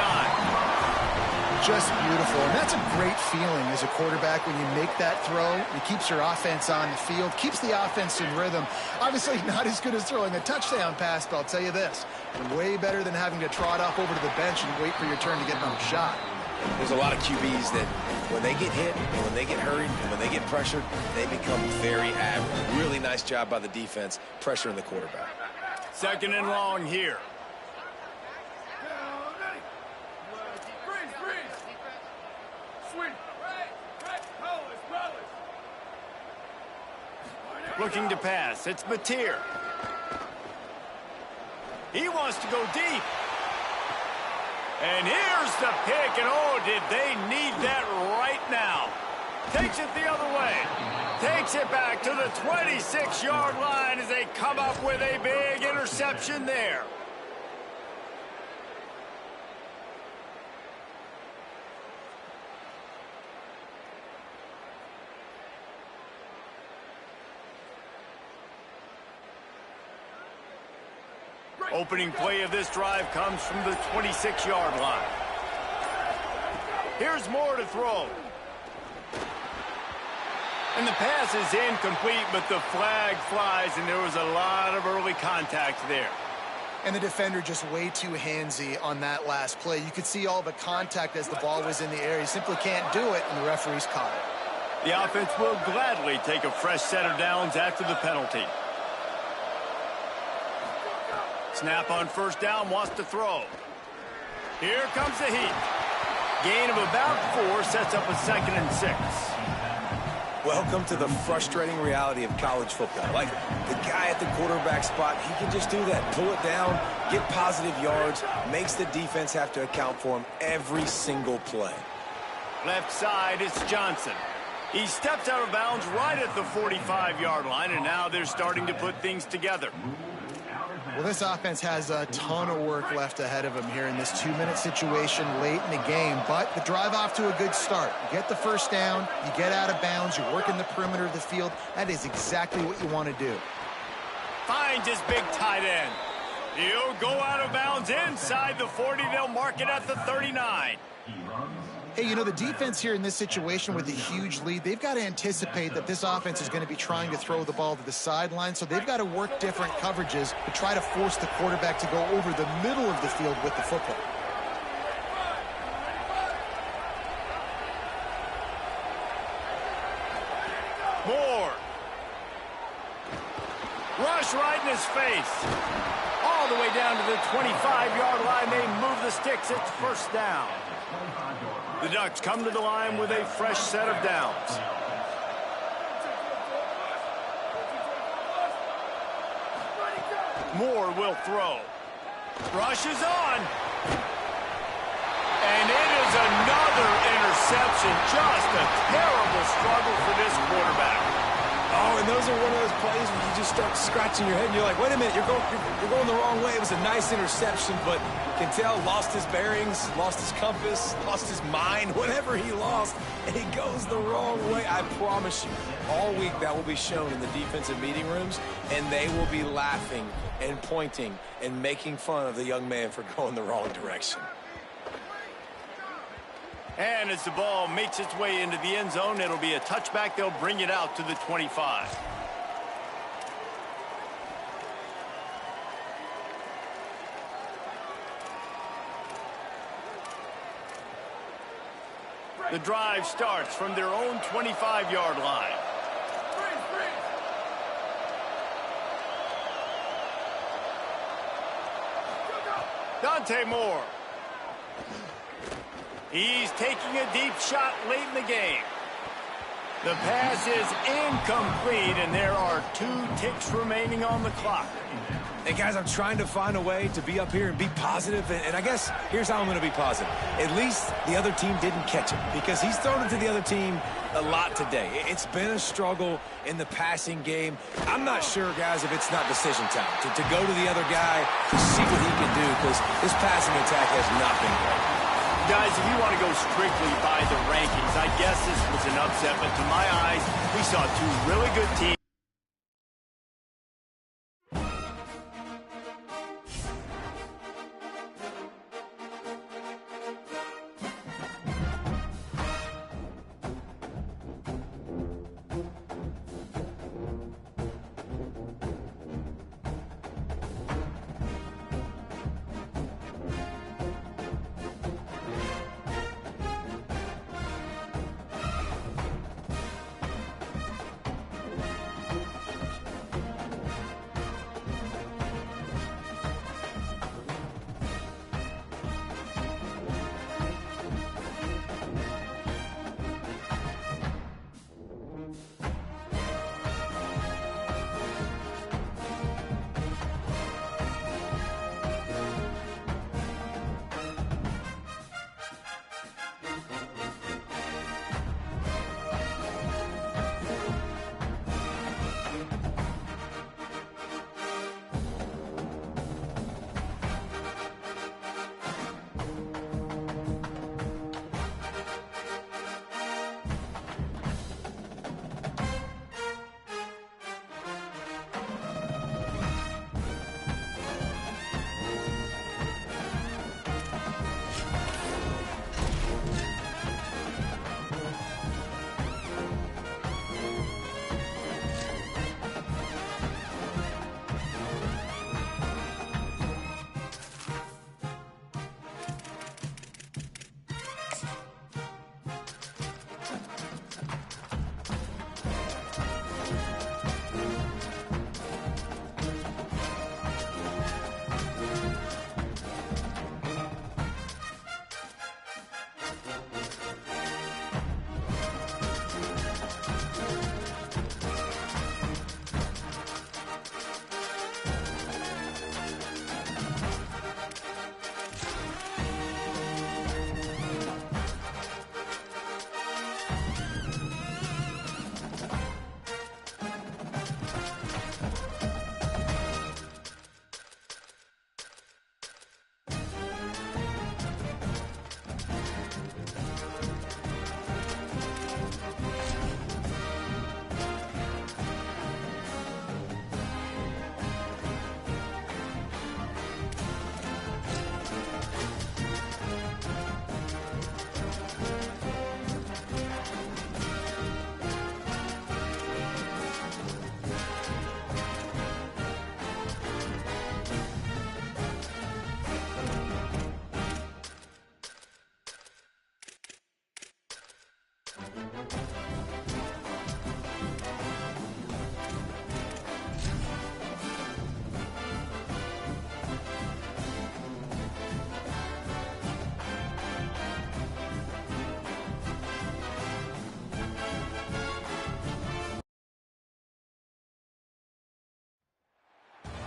Just beautiful. And that's a great feeling as a quarterback when you make that throw. It keeps your offense on the field, keeps the offense in rhythm. Obviously not as good as throwing a touchdown pass, but I'll tell you this, way better than having to trot off over to the bench and wait for your turn to get another shot. There's a lot of QBs that when they get hit, and when they get hurried, and when they get pressured, they become very average. Really nice job by the defense pressuring the quarterback. 2nd and long here. Looking to pass. It's Mateer. He wants to go deep. And here's the pick, and oh, did they need that right now. Takes it the other way. Takes it back to the 26-yard line as they come up with a big interception there. Opening play of this drive comes from the 26-yard line. Here's Moore to throw. And the pass is incomplete, but the flag flies, and there was a lot of early contact there. And the defender just way too handsy on that last play. You could see all the contact as the ball was in the air. He simply can't do it, and the referee's caught it. The offense will gladly take a fresh set of downs after the penalty. Snap on first down, wants to throw. Here comes the heat. Gain of about 4 sets up a 2nd and 6. Welcome to the frustrating reality of college football. Like the guy at the quarterback spot, he can just do that. Pull it down, get positive yards, makes the defense have to account for him every single play. Left side, it's Johnson. He steps out of bounds right at the 45-yard line, and now they're starting to put things together. Well, this offense has a ton of work left ahead of them here in this 2-minute situation late in the game, but the drive off to a good start. You get the first down, you get out of bounds, you're working the perimeter of the field. That is exactly what you want to do. Finds his big tight end. He'll go out of bounds inside the 40. They'll mark it at the 39. Hey, you know, the defense here in this situation with a huge lead, they've got to anticipate that this offense is going to be trying to throw the ball to the sideline, so they've got to work different coverages to try to force the quarterback to go over the middle of the field with the football. Moore. Rush right in his face. All the way down to the 25-yard line. They move the sticks. It's first down. The Ducks come to the line with a fresh set of downs. Moore will throw. Rush is on. And it is another interception. Just a terrible struggle for this quarterback. Oh, and those are one of those plays where you just start scratching your head and you're like, wait a minute, you're going the wrong way. It was a nice interception, but you can tell lost his bearings, lost his compass, lost his mind, whatever he lost, and he goes the wrong way. I promise you, all week that will be shown in the defensive meeting rooms, and they will be laughing and pointing and making fun of the young man for going the wrong direction. And as the ball makes its way into the end zone, it'll be a touchback. They'll bring it out to the 25. The drive starts from their own 25-yard line. Dante Moore. He's taking a deep shot late in the game. The pass is incomplete, and there are 2 ticks remaining on the clock. Hey, guys, I'm trying to find a way to be up here and be positive, and I guess here's how I'm going to be positive. At least the other team didn't catch him, because he's thrown it to the other team a lot today. It's been a struggle in the passing game. I'm not sure, guys, if it's not decision time to go to the other guy to see what he can do, because this passing attack has not been great. Guys, if you want to go strictly by the rankings, I guess this was an upset, but to my eyes, we saw 2 really good teams.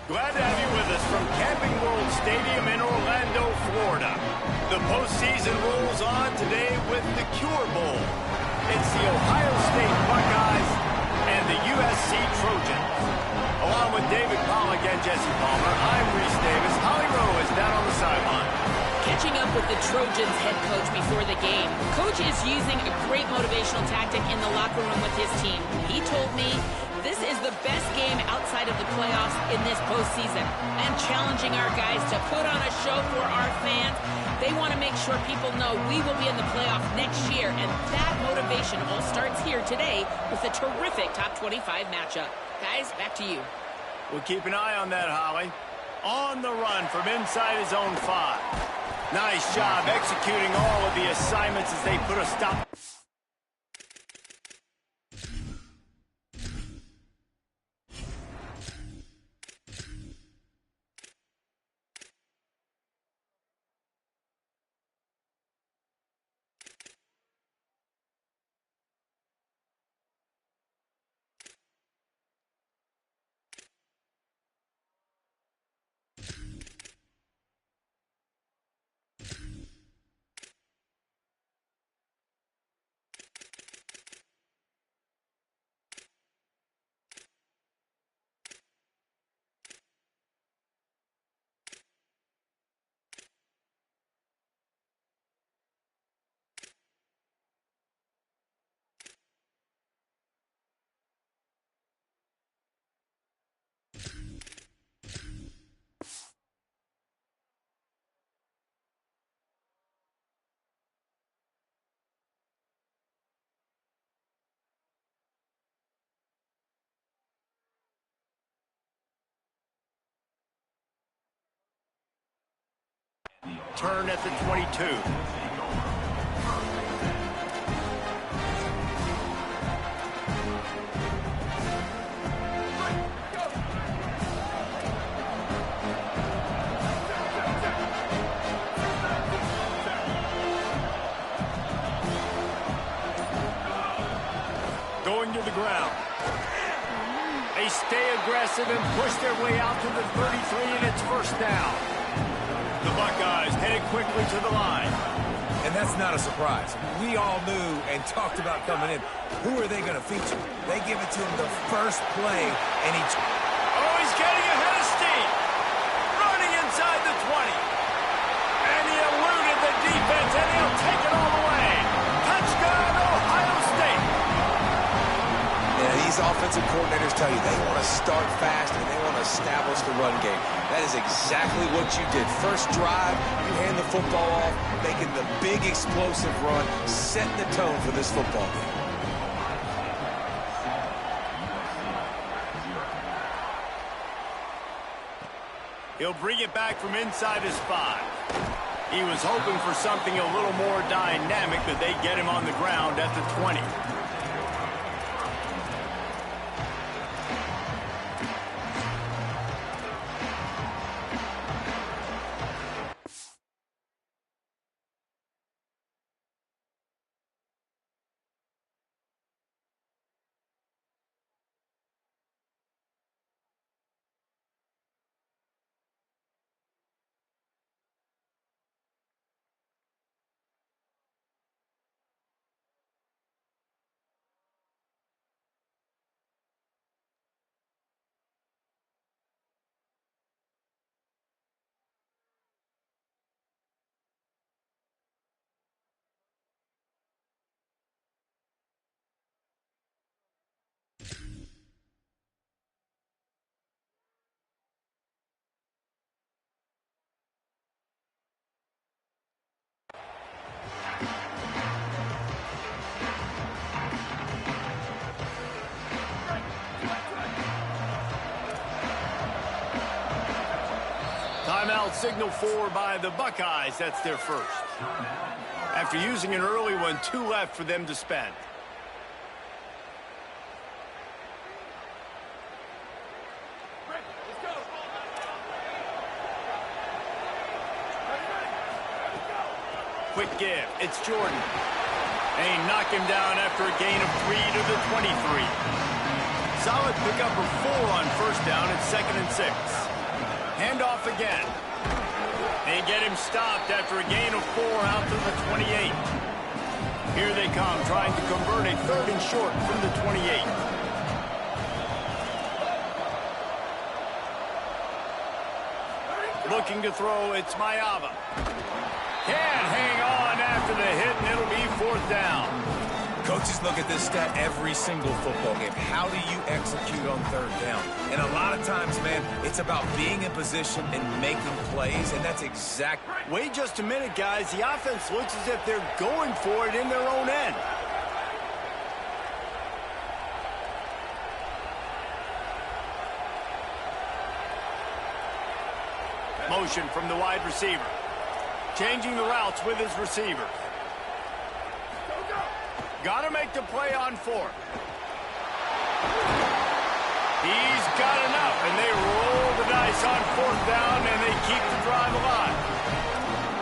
Glad to have you with us from Camping World Stadium in Orlando, Florida. The postseason rolls on today with the Cure Bowl. It's the Ohio State Buckeyes and the USC Trojans. Along with David Pollack and Jesse Palmer, I'm Reese Davis. Holly Rowe is down on the sideline. Catching up with the Trojans head coach before the game, coach is using a great motivational tactic in the locker room with his team. He told me this is the best game outside of the playoffs in this postseason. And challenging our guys to put on a show for our fans. They want to make sure people know we will be in the playoff next year. And that motivation all starts here today with a terrific top 25 matchup. Guys, back to you. We'll keep an eye on that, Holly. On the run from inside his own 5. Nice job executing all of the assignments as they put a stop. Turn at the 22. Going to the ground. They stay aggressive and push their way out to the 33, and it's first down. The Buckeyes headed quickly to the line. And that's not a surprise. We all knew and talked about coming in. Who are they going to feature? They give it to him the first play, and he... Oh, he's getting ahead of steam. Running inside the 20. And he eluded the defense, and he'll take it all the way. Touchdown, Ohio State. Yeah, these offensive coordinators tell you they want to start fast and they want to establish the run game. That is exactly what you did. First drive, you hand the football off, making the big explosive run, setting the tone for this football game. He'll bring it back from inside his 5. He was hoping for something a little more dynamic, but they get him on the ground at the 20. Timeout signal for by the Buckeyes. That's their first. After using an early one, 2 left for them to spend. Quick give. It's Jordan. They knock him down after a gain of 3 to the 23. Solid pickup of 4 on first down. It's 2nd and 6. again. They get him stopped after a gain of 4 out to the 28. Here they come, trying to convert a 3rd and short from the 28. Looking to throw, it's Mayava. Can't hang on after the hit, and it'll be 4th down. Coaches look at this stat every single football game. How do you execute on 3rd down? And a lot of times, man, it's about being in position and making plays, and that's exactly... Wait just a minute, guys. The offense looks as if they're going for it in their own end. Motion from the wide receiver. Changing the routes with his receiver. Got to make the play on 4th. He's got enough, and they roll the dice on 4th down, and they keep the drive alive.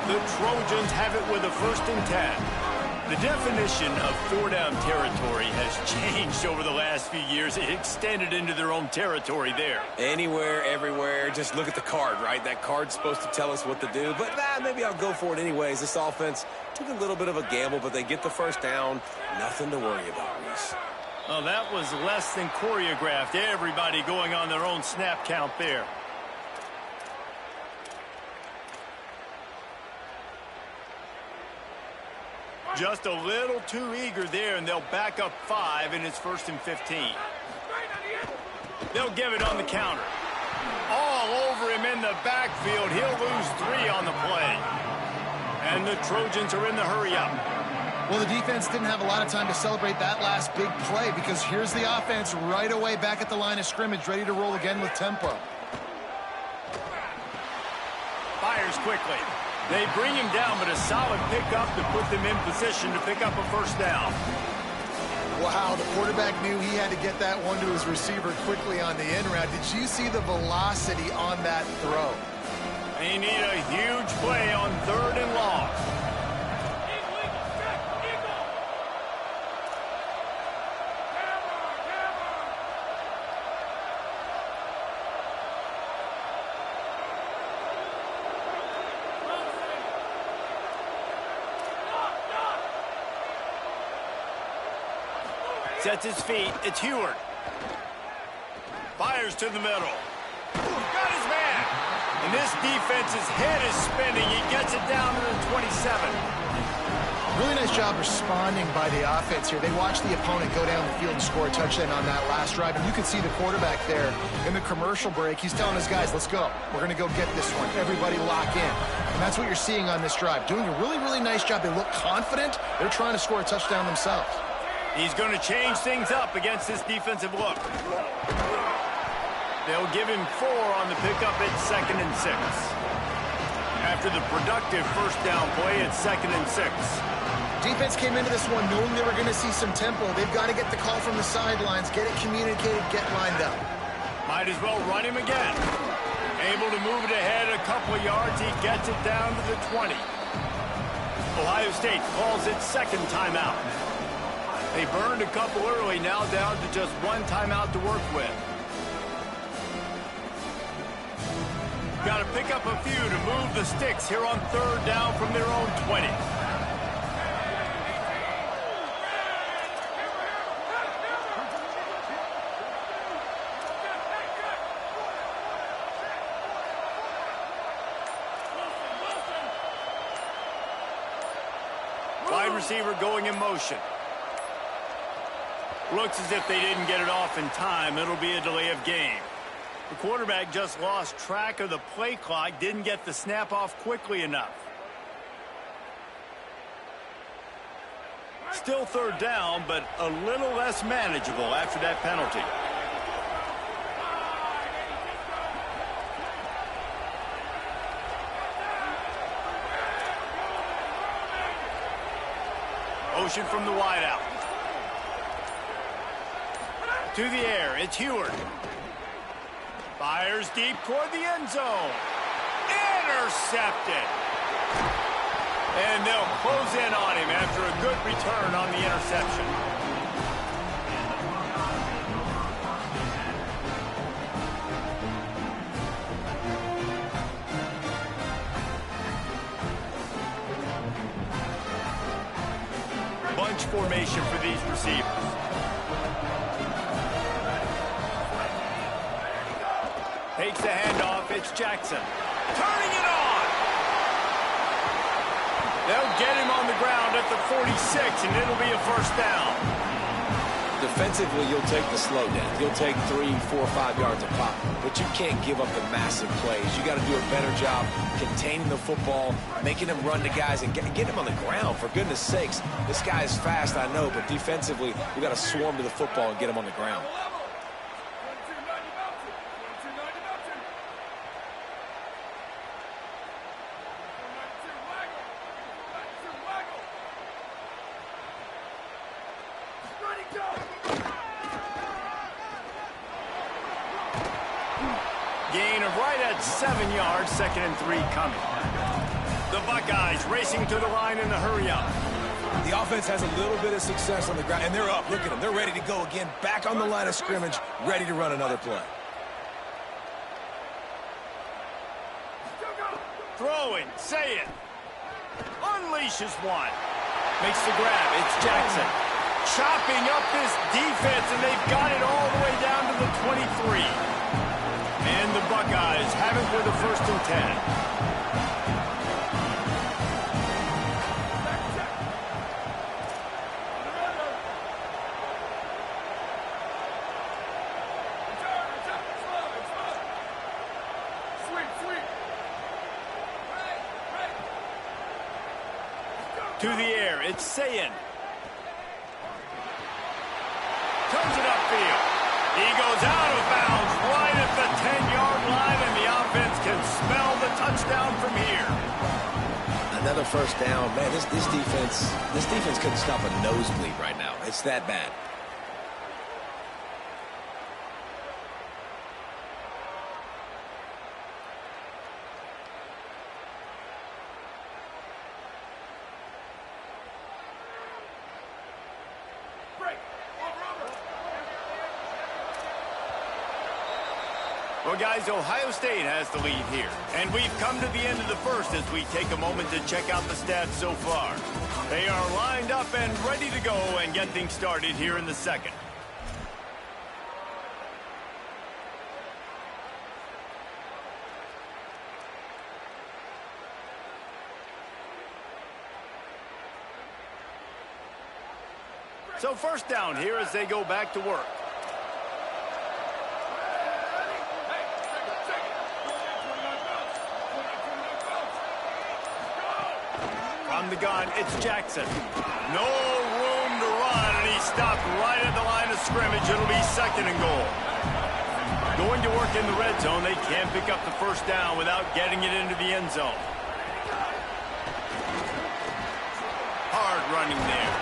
The Trojans have it with a 1st and 10. The definition of 4-down territory has changed over the last few years. It extended into their own territory there. Anywhere, everywhere. Just look at the card, right? That card's supposed to tell us what to do. But maybe I'll go for it anyways. This offense took a little bit of a gamble, but they get the 1st down. Nothing to worry about, Reese. Well, that was less than choreographed. Everybody going on their own snap count there. Just a little too eager there, and they'll back up 5, and it's 1st and 15. They'll give it on the counter. All over him in the backfield. He'll lose 3 on the play. And the Trojans are in the hurry-up. Well, the defense didn't have a lot of time to celebrate that last big play because here's the offense right away back at the line of scrimmage, ready to roll again with tempo. Fires quickly. They bring him down, but a solid pickup to put them in position to pick up a 1st down. Wow, the quarterback knew he had to get that one to his receiver quickly on the in route. Did you see the velocity on that throw? They need a huge play on 3rd and long. Sets his feet. It's Heward. Fires to the middle. Got his man. And this defense's head is spinning. He gets it down to the 27. Really nice job responding by the offense here. They watched the opponent go down the field and score a touchdown on that last drive. And you can see the quarterback there in the commercial break. He's telling his guys, let's go. We're going to go get this one. Everybody lock in. And that's what you're seeing on this drive. Doing a really, really nice job. They look confident. They're trying to score a touchdown themselves. He's going to change things up against this defensive look. They'll give him 4 on the pickup at 2nd and 6. After the productive 1st down play, it's 2nd and 6. Defense came into this one knowing they were going to see some tempo. They've got to get the call from the sidelines, get it communicated, get lined up. Might as well run him again. Able to move it ahead a couple of yards. He gets it down to the 20. Ohio State calls it 2nd timeout. They burned a couple early, now down to just 1 timeout to work with. Got to pick up a few to move the sticks here on 3rd down from their own 20. Wide receiver going in motion. Looks as if they didn't get it off in time. It'll be a delay of game. The quarterback just lost track of the play clock, didn't get the snap off quickly enough. Still 3rd down, but a little less manageable after that penalty. Motion from the wideout. To the air, it's Heward. Fires deep toward the end zone. Intercepted. And they'll close in on him after a good return on the interception. formation for these receivers. Takes the handoff. It's Jackson. Turning it on. They'll get him on the ground at the 46, and it'll be a first down. Defensively, you'll take the slow down. You'll take 3, 4, 5 yards of pop, but you can't give up the massive plays. You got to do a better job containing the football, making them run to guys, and getting them on the ground. For goodness sakes, this guy is fast, I know, but defensively, we got to swarm to the football and get him on the ground. Gain of right at 7 yards, 2nd and 3 coming. The Buckeyes racing to the line in the hurry up. The offense has a little bit of success on the ground, and they're up. Look at them. They're ready to go again. Back on the line of scrimmage, ready to run another play. Throwing, say it. Unleashes one. Makes the grab. It's Jackson. Chopping up this defense, and they've got it all the way down to the 23. And the Buckeyes have it for the 1st and 10. To the air, it's Sayin. Turns it upfield. He goes out of bounds right at the 10-yard line, and the offense can smell the touchdown from here. Another first down. Man, this defense couldn't stop a nosebleed right now. It's that bad. Well, guys, Ohio State has the lead here. And we've come to the end of the first as we take a moment to check out the stats so far. They are lined up and ready to go and get things started here in the second. So first down here as they go back to work. From the gun, it's Jackson. No room to run, and he stopped right at the line of scrimmage. It'll be 2nd and goal. Going to work in the red zone. They can't pick up the first down without getting it into the end zone. Hard running there.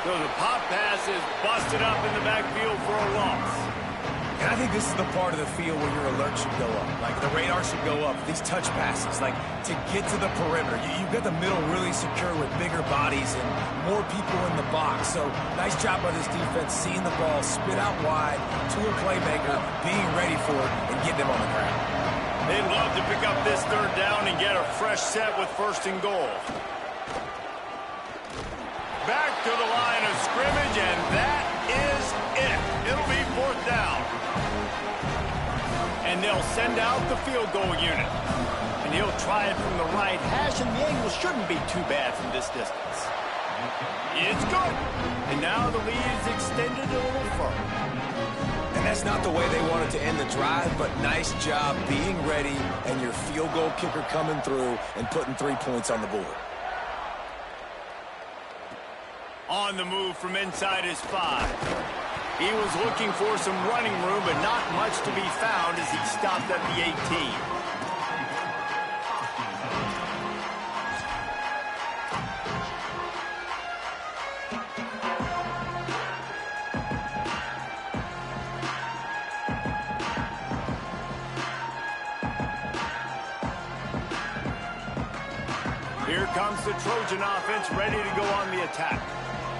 So the pop pass is busted up in the backfield for a loss. And I think this is the part of the field where your alert should go up. Like, the radar should go up. These touch passes, like, to get to the perimeter. You've got the middle really secure with bigger bodies and more people in the box. So, nice job by this defense, seeing the ball spit out wide to a playmaker, being ready for it, and getting him on the ground. They'd love to pick up this 3rd down and get a fresh set with 1st and goal. Back to the line of scrimmage, and that is it. It'll be 4th down. And they'll send out the field goal unit. And he'll try it from the right hash, and the angle shouldn't be too bad from this distance. It's good. And now the lead is extended a little further. And that's not the way they wanted to end the drive, but nice job being ready and your field goal kicker coming through and putting 3 points on the board. On the move from inside his 5. He was looking for some running room, but not much to be found as he stopped at the 18. Here comes the Trojan offense ready to go on the attack.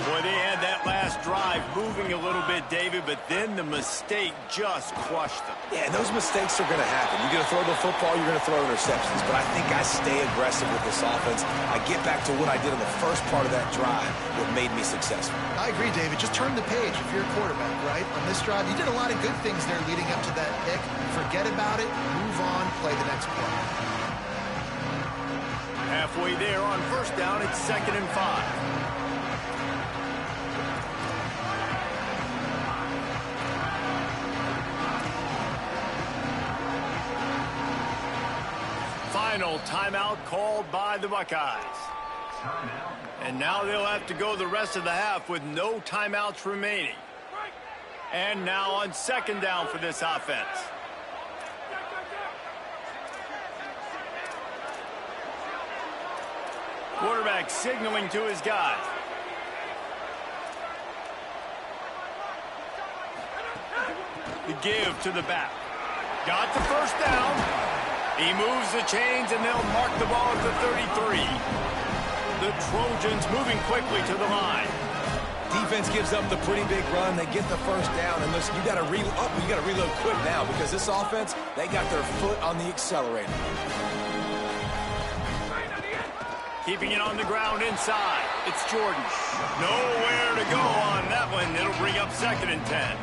Boy, they had that last drive moving a little bit, David, but then the mistake just crushed them. Yeah, and those mistakes are going to happen. You're going to throw the football, you're going to throw interceptions, but I think I stay aggressive with this offense. I get back to what I did in the first part of that drive, what made me successful. I agree, David. Just turn the page if you're a quarterback, right? On this drive, you did a lot of good things there leading up to that pick. Forget about it, move on, play the next play. Halfway there on first down, it's 2nd and 5. Final timeout called by the Buckeyes. And now they'll have to go the rest of the half with no timeouts remaining. And now on 2nd down for this offense. Quarterback signaling to his guy. The give to the back. Got the first down. He moves the chains, and they'll mark the ball at the 33. The Trojans moving quickly to the line. Defense gives up the pretty big run. They get the first down, and listen, you got to reload quick now because this offense, they got their foot on the accelerator. Keeping it on the ground inside. It's Jordan. Nowhere to go on that one. It'll bring up 2nd and 10.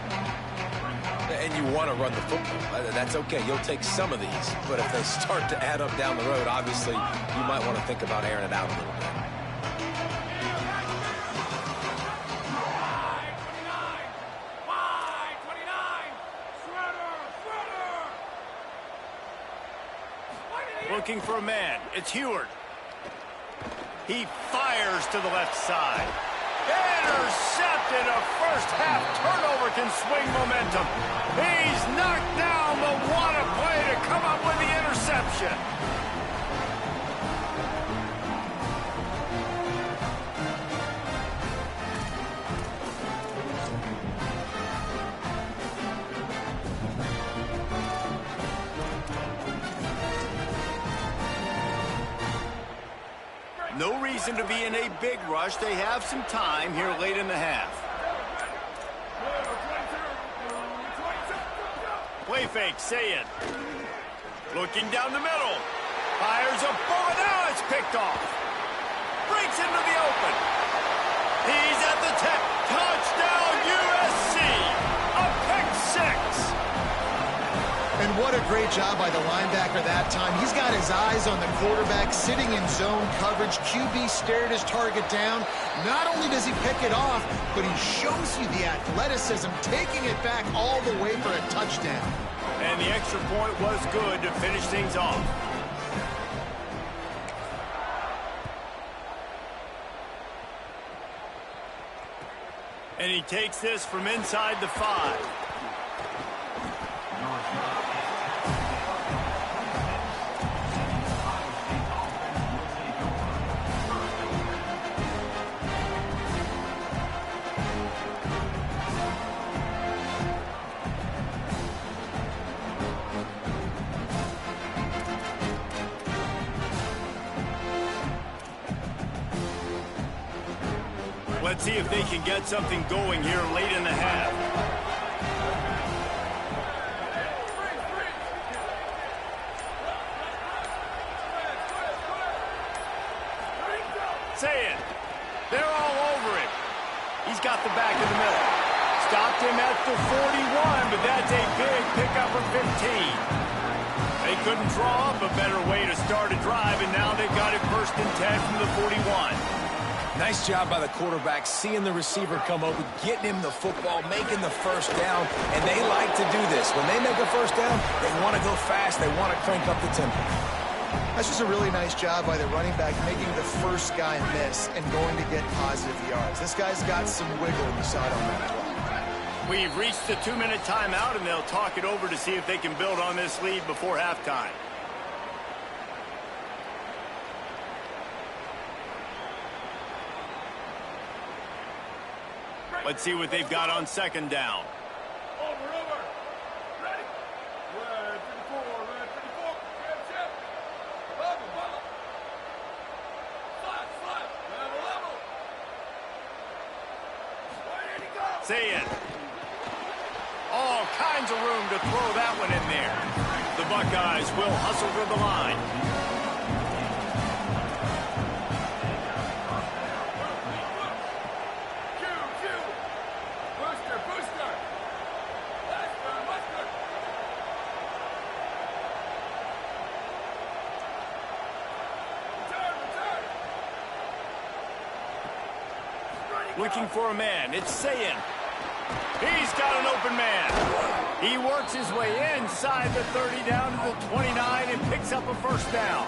And you want to run the football. That's okay. You'll take some of these. But if they start to add up down the road, obviously, you might want to think about airing it out a little bit. Looking for a man. It's Heward. He fires to the left side. Intercepted. A first-half turnover can swing momentum. He's knocked down, but what a play to come up with the interception. No reason to be in a big rush. They have some time here late in the half. Play fake, say it. Looking down the middle. Fires a bullet. Now it's picked off. Breaks into the open. He's at the 10. Touchdown USC. A pick six. And what a great job by the linebacker that time. He's got his eyes on the quarterback, sitting in zone coverage. QB stared his target down. Not only does he pick it off, but he shows you the athleticism, taking it back all the way for a touchdown. And the extra point was good to finish things off. And he takes this from inside the 5. Let's see if they can get something going here late in the half. Say it. They're all over it. He's got the back in the middle. Stopped him at the 41, but that's a big pickup of 15. They couldn't draw up a better way to start a drive, and now they've got it 1st and 10 from the 41. Nice job by the quarterback, seeing the receiver come open, getting him the football, making the first down, and they like to do this. When they make a first down, they want to go fast, they want to crank up the tempo. That's just a really nice job by the running back, making the first guy miss and going to get positive yards. This guy's got some wiggle, and you saw it on that drive. We've reached the 2-minute timeout, and they'll talk it over to see if they can build on this lead before halftime. Let's see what they've got on 2nd down. Say it. All kinds of room to throw that one in there. The Buckeyes will hustle for the line. Looking for a man. It's Sayin. He's got an open man. He works his way inside the 30 down to the 29 and picks up a first down.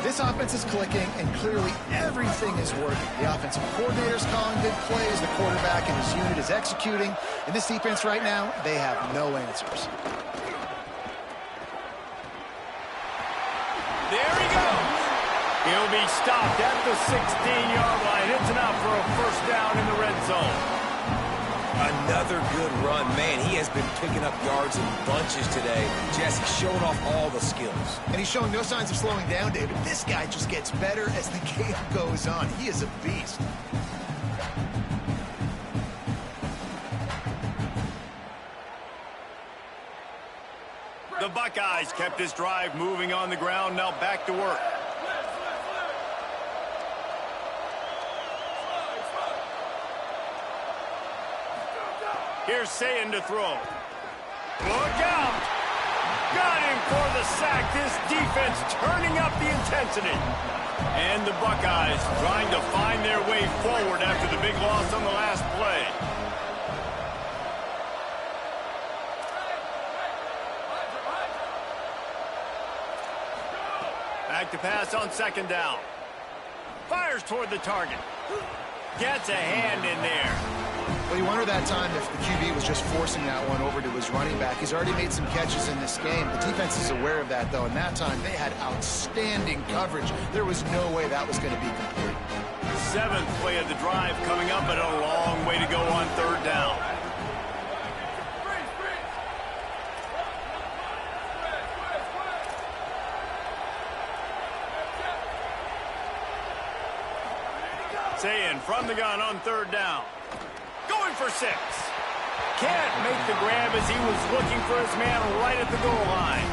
This offense is clicking, and clearly everything is working. The offensive coordinator's calling good plays. The quarterback and his unit is executing. In this defense right now, they have no answers. There he goes. He'll be stopped at the 16-yard line. It's enough for a first down in the red zone. Another good run. Man, he has been picking up yards in bunches today. Jesse showing off all the skills. And he's showing no signs of slowing down, David. This guy just gets better as the game goes on. He is a beast. The Buckeyes kept this drive moving on the ground. Now back to work. Here's Sayin to throw. Look out! Got him for the sack. This defense turning up the intensity. And the Buckeyes trying to find their way forward after the big loss on the last play. Back to pass on second down. Fires toward the target. Gets a hand in there. Well, you wonder that time if the QB was just forcing that one over to his running back. He's already made some catches in this game. The defense is aware of that, though, and that time they had outstanding coverage. There was no way that was going to be complete. Seventh play of the drive coming up, but a long way to go on third down. Sayin from the gun on third down. Going for 6. Can't make the grab as he was looking for his man right at the goal line.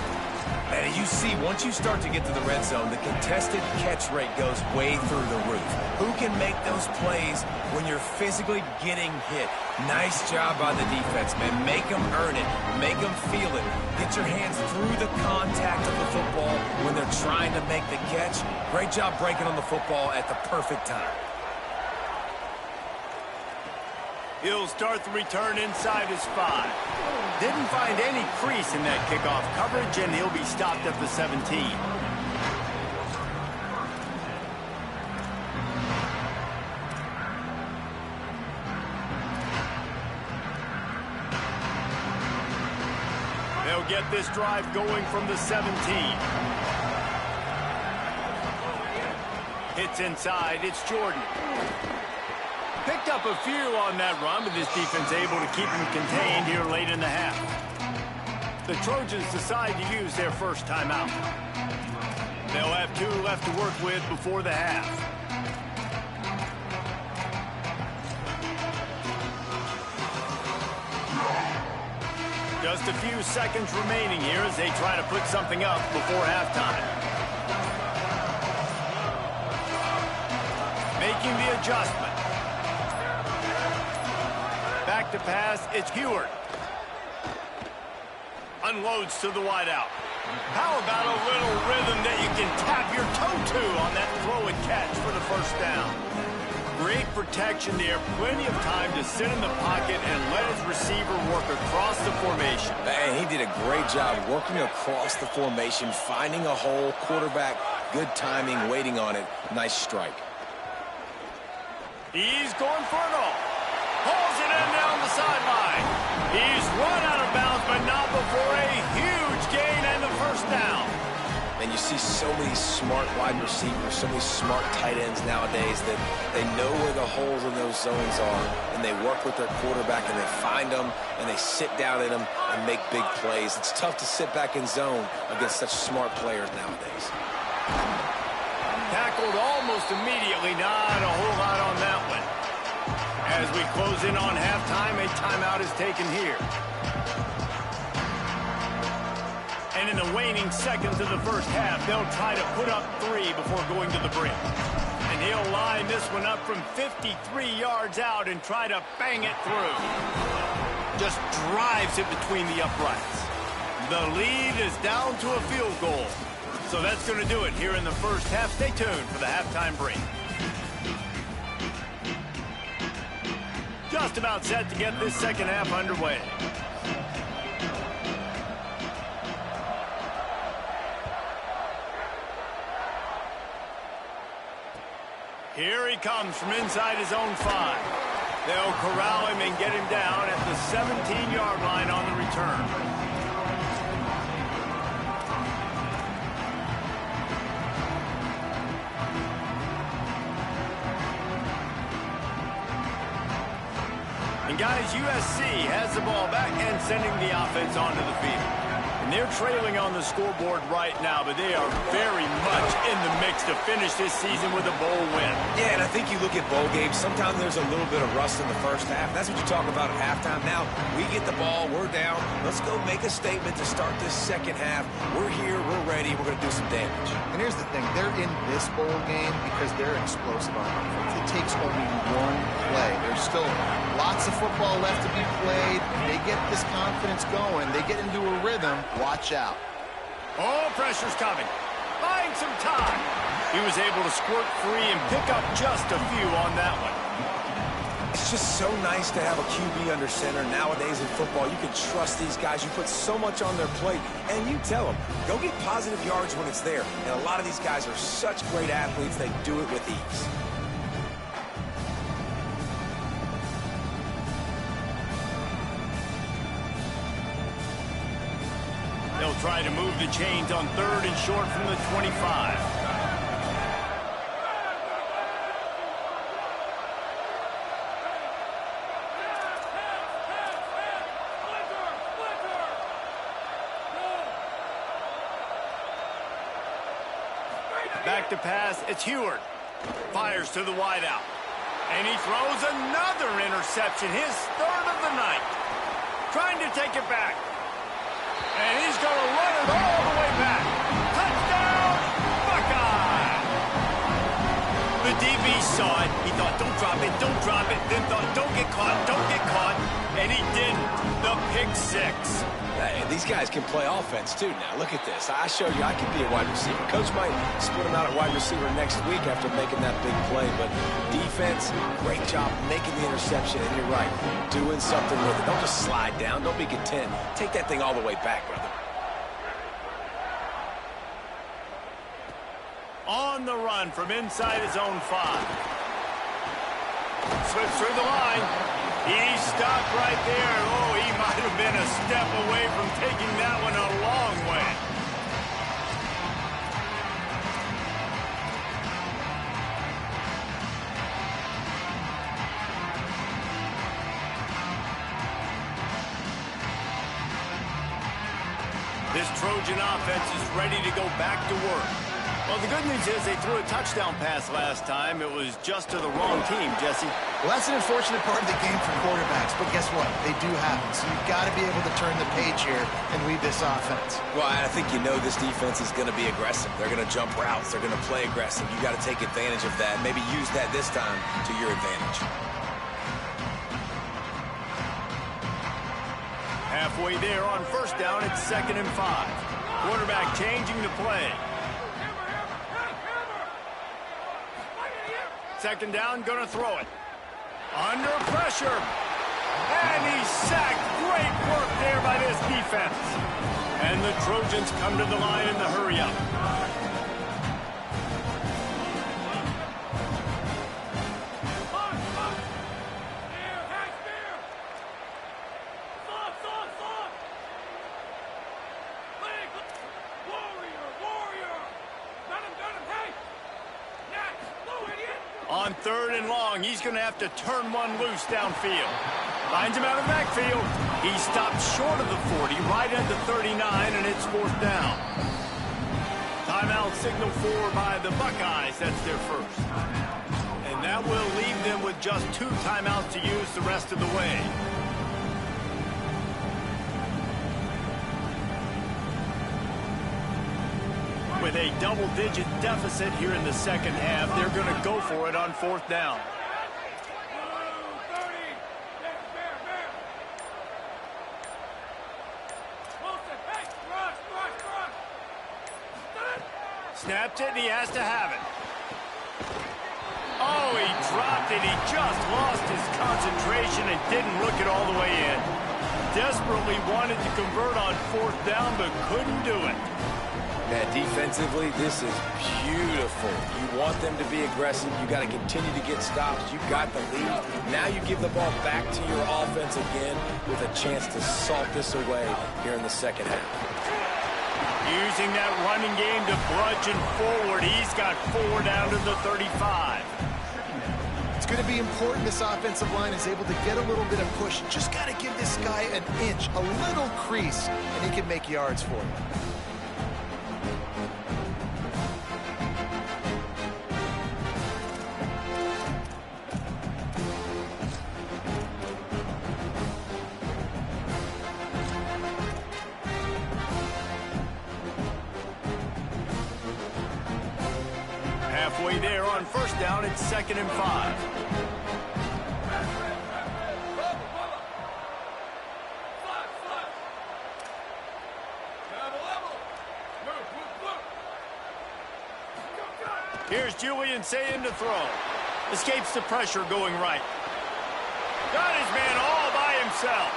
And you see, once you start to get to the red zone, the contested catch rate goes way through the roof. Who can make those plays when you're physically getting hit? Nice job by the defense, man. Make them earn it. Make them feel it. Get your hands through the contact of the football when they're trying to make the catch. Great job breaking on the football at the perfect time. He'll start the return inside his 5. Didn't find any crease in that kickoff coverage, and he'll be stopped at the 17. They'll get this drive going from the 17. Hits inside. It's Jordan. Picked up a few on that run, but this defense able to keep him contained here late in the half. The Trojans decide to use their first timeout. They'll have 2 left to work with before the half. Just a few seconds remaining here as they try to put something up before halftime. Making the adjustment. Back to pass, it's Heward. Unloads to the wideout. How about a little rhythm that you can tap your toe to on that throw and catch for the first down? Great protection there, plenty of time to sit in the pocket and let his receiver work across the formation. Man, he did a great job working across the formation, finding a hole, quarterback, good timing, waiting on it. Nice strike. He's going for it all. Hauls it in down the sideline. He's run out of bounds, but not before a huge gain and the first down. And you see so many smart wide receivers, so many smart tight ends nowadays that they know where the holes in those zones are, and they work with their quarterback, and they find them, and they sit down in them and make big plays. It's tough to sit back in zone against such smart players nowadays. Tackled almost immediately. Not a whole lot on that one. As we close in on halftime, a timeout is taken here. And in the waning seconds of the first half, they'll try to put up 3 before going to the break. And he'll line this one up from 53 yards out and try to bang it through. Just drives it between the uprights. The lead is down to a field goal. So that's going to do it here in the first half. Stay tuned for the halftime break. Just about set to get this second half underway. Here he comes from inside his own 5. They'll corral him and get him down at the 17-yard line on the return. And guys, USC has the ball back and sending the offense onto the field. And they're trailing on the scoreboard right now, but they are very much in the mix to finish this season with a bowl win. Yeah, and I think you look at bowl games, sometimes there's a little bit of rust in the first half. That's what you talk about at halftime. Now, we get the ball, we're down. Let's go make a statement to start this second half. We're here, we're ready, we're going to do some damage. And here's the thing, they're in this bowl game because they're explosive on offense. It takes only one play. There's still lots of football left to be played. They get this confidence going. They get into a rhythm. Watch out. Oh, pressure's coming. Buying some time. He was able to squirt free and pick up just a few on that one. It's just so nice to have a QB under center. Nowadays in football, you can trust these guys. You put so much on their plate, and you tell them, go get positive yards when it's there. And a lot of these guys are such great athletes, they do it with ease. They'll try to move the chains on 3rd and short from the 25. Back to pass, it's Heward. Fires to the wideout. And he throws another interception, his 3rd of the night. Trying to take it back. And he's going to run it all the way back. Touchdown, Buckeye! The DB saw it. He thought, don't drop it, don't drop it. Then thought, don't get caught, don't get caught. And he didn't. The pick 6. Hey, these guys can play offense, too, now. Look at this. I showed you I can be a wide receiver. Coach might split him out at wide receiver next week after making that big play. But defense, great job making the interception. And you're right, doing something with it. Don't just slide down. Don't be content. Take that thing all the way back, brother. On the run from inside his own 5. Slips through the line. He stopped right there. Oh, he might have been a step away from taking that one a long way. This Trojan offense is ready to go back to work. Well, the good news is they threw a touchdown pass last time. It was just to the wrong team, Jesse. Well, that's an unfortunate part of the game for quarterbacks, but guess what? They do happen. So you've got to be able to turn the page here and lead this offense. Well, I think you know this defense is going to be aggressive. They're going to jump routes. They're going to play aggressive. You got to take advantage of that. Maybe use that this time to your advantage. Halfway there on 1st down, it's 2nd and 5. Quarterback changing the play. 2nd down, gonna throw it. Under pressure. And he's sacked. Great work there by this defense. And the Trojans come to the line in the hurry-up. On 3rd and long, he's going to have to turn one loose downfield. Finds him out of the backfield. He stopped short of the 40, right at the 39, and it's 4th down. Timeout signal for by the Buckeyes. That's their first. And that will leave them with just 2 timeouts to use the rest of the way. With a double-digit deficit here in the second half, they're going to go for it on 4th down. Snapped it, and he has to have it. Oh, he dropped it. He just lost his concentration and didn't look it all the way in. Desperately wanted to convert on 4th down, but couldn't do it. Man, defensively, this is beautiful. You want them to be aggressive. You got to continue to get stops. You got the lead. Now you give the ball back to your offense again with a chance to salt this away here in the second half. Using that running game to bludgeon forward. He's got 4 down to the 35. It's going to be important this offensive line is able to get a little bit of push. Just got to give this guy an inch, a little crease, and he can make yards for you. Halfway there on 1st down, it's 2nd and 5. Here's Julian Sayin to throw. Escapes the pressure going right. Got his man all by himself.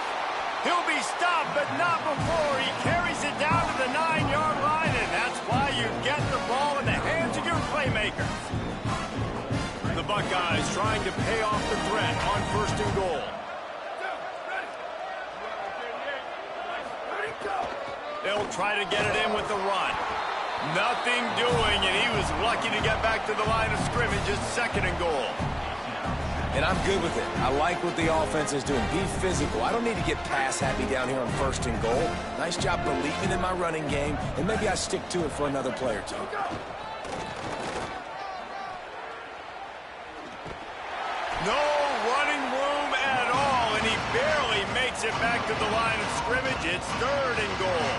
He'll be stopped, but not before he carries it down to the 9-yard line, and that's why you get the ball in the hands of your playmakers. The Buckeyes trying to pay off the threat on 1st and goal. They'll try to get it in with the run. Nothing doing, and he was lucky to get back to the line of scrimmage. It's 2nd and goal. And I'm good with it. I like what the offense is doing. Be physical. I don't need to get pass happy down here on 1st and goal. Nice job believing in my running game, and maybe I stick to it for another play or two. No running room at all, and he barely makes it back to the line of scrimmage. It's 3rd and goal.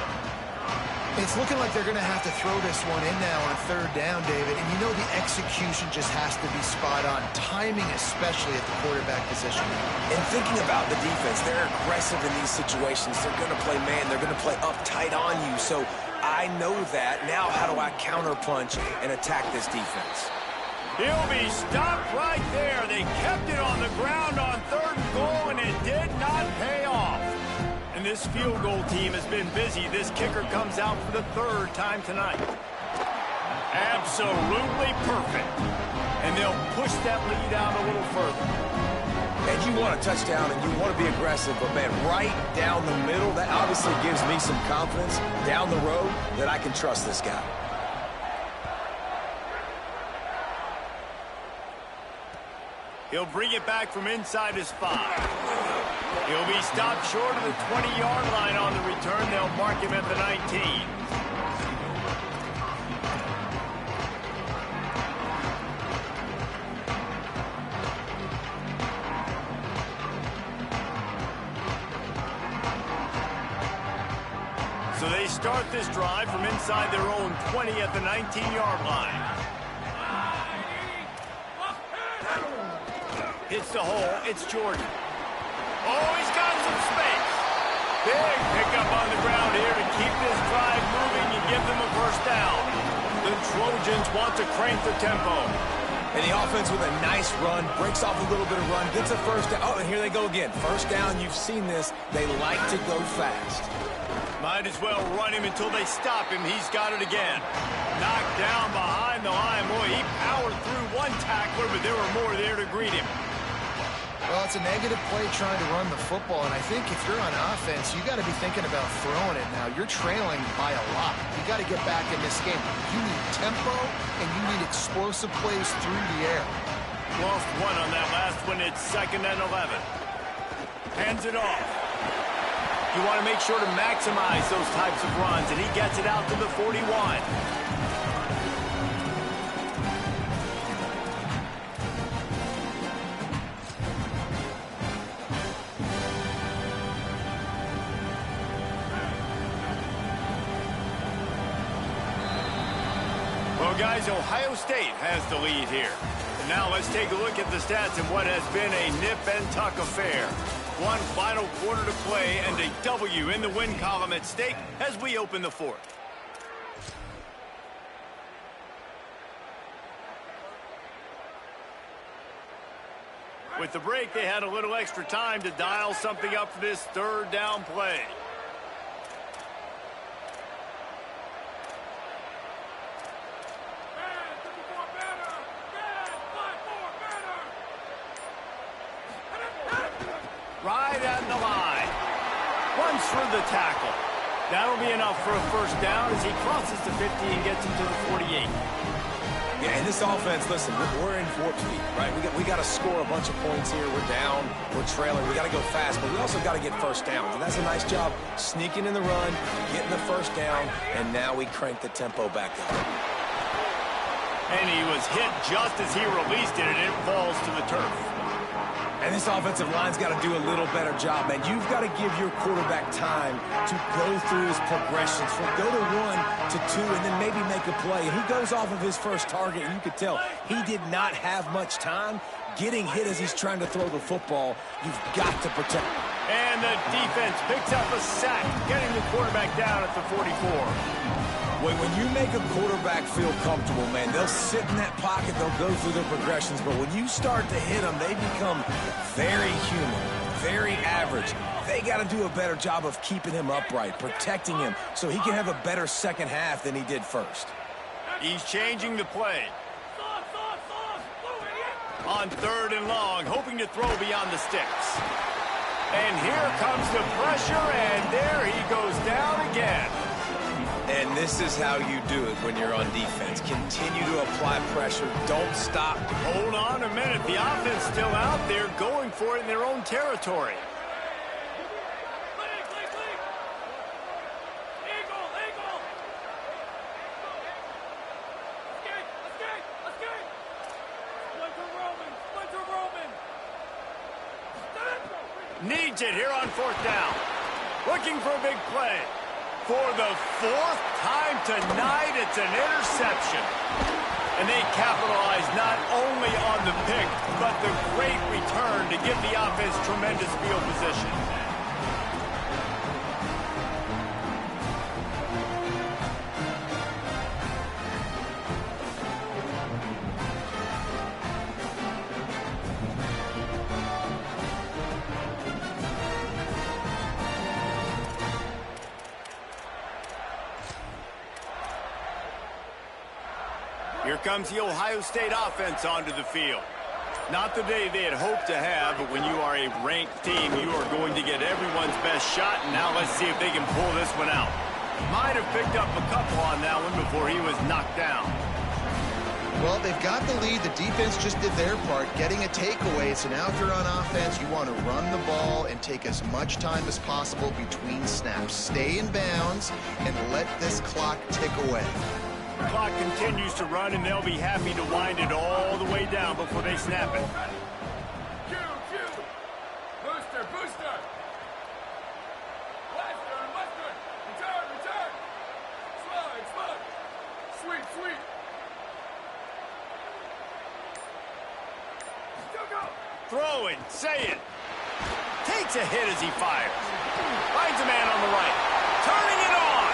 It's looking like they're going to have to throw this one in now on 3rd down, David. And you know the execution just has to be spot on. Timing, especially at the quarterback position. And thinking about the defense, they're aggressive in these situations. They're going to play man. They're going to play uptight on you. So I know that. Now how do I counterpunch and attack this defense? He'll be stopped right there. They kept it on the ground on 3rd and goal, and it did not pay off. And this field goal team has been busy. This kicker comes out for the 3rd time tonight. Absolutely perfect. And they'll push that lead out a little further. And you want a touchdown and you want to be aggressive, but man, right down the middle, that obviously gives me some confidence down the road that I can trust this guy. He'll bring it back from inside his 5. He'll be stopped short of the 20-yard line on the return. They'll mark him at the 19. So they start this drive from inside their own 20 at the 19-yard line. Hits the hole. It's Jordan. Oh, he's got some space. Big pickup on the ground here to keep this drive moving and give them a 1st down. The Trojans want to crank the tempo. And the offense with a nice run, breaks off a little bit of run, gets a 1st down. Oh, and here they go again. 1st down, you've seen this. They like to go fast. Might as well run him until they stop him. He's got it again. Knocked down behind the line. Boy, he powered through one tackler, but there were more there to greet him. Well, it's a negative play trying to run the football, and I think if you're on offense, you got to be thinking about throwing it now. You're trailing by a lot. You got to get back in this game. You need tempo, and you need explosive plays through the air. Lost one on that last one. It's 2nd and 11. Hands it off. You want to make sure to maximize those types of runs, and he gets it out to the 41. Well, guys, Ohio State has the lead here. And now let's take a look at the stats in what has been a nip-and-tuck affair. One final quarter to play and a W in the win column at stake as we open the fourth. With the break, they had a little extra time to dial something up for this third down play. Right at the line. Runs through the tackle. That'll be enough for a first down as he crosses the 50 and gets him to the 48. Yeah, and this offense, listen, we're in Fort Street, right? We got to score a bunch of points here. We're down, we're trailing. We got to go fast, but we also got to get first downs. And that's a nice job sneaking in the run, getting the first down, and now we crank the tempo back up. And he was hit just as he released it, and it falls to the turf. And this offensive line's got to do a little better job, man. You've got to give your quarterback time to go through his progressions from go to 1 to 2 and then maybe make a play. And he goes off of his first target, and you could tell he did not have much time getting hit as he's trying to throw the football. You've got to protect. And the defense picks up a sack, getting the quarterback down at the 44. When you make a quarterback feel comfortable, man, they'll sit in that pocket, they'll go through their progressions, but when you start to hit them, they become very human, very average. They got to do a better job of keeping him upright, protecting him, so he can have a better second half than he did first. He's changing the play. On third and long, hoping to throw beyond the sticks. And here comes the pressure, and there he goes down again. And this is how you do it when you're on defense. Continue to apply pressure. Don't stop. Hold on a minute. The offense still out there going for it in their own territory. Needs it here on fourth down. Looking for a big play. For the fourth time tonight, it's an interception. And they capitalize not only on the pick, but the great return to give the offense tremendous field position. Here comes the Ohio State offense onto the field. Not the day they had hoped to have, but when you are a ranked team, you are going to get everyone's best shot, and now let's see if they can pull this one out. Might have picked up a couple on that one before he was knocked down. Well, they've got the lead. The defense just did their part, getting a takeaway. So now if you're on offense, you want to run the ball and take as much time as possible between snaps. Stay in bounds and let this clock tick away. The clock continues to run, and they'll be happy to wind it all the way down before they snap it. Booster, booster. Western, western. Return, return. Slide, slide. Sweet, sweet. Throwing, say it. Takes a hit as he fires. Finds a man on the right. Turning it on.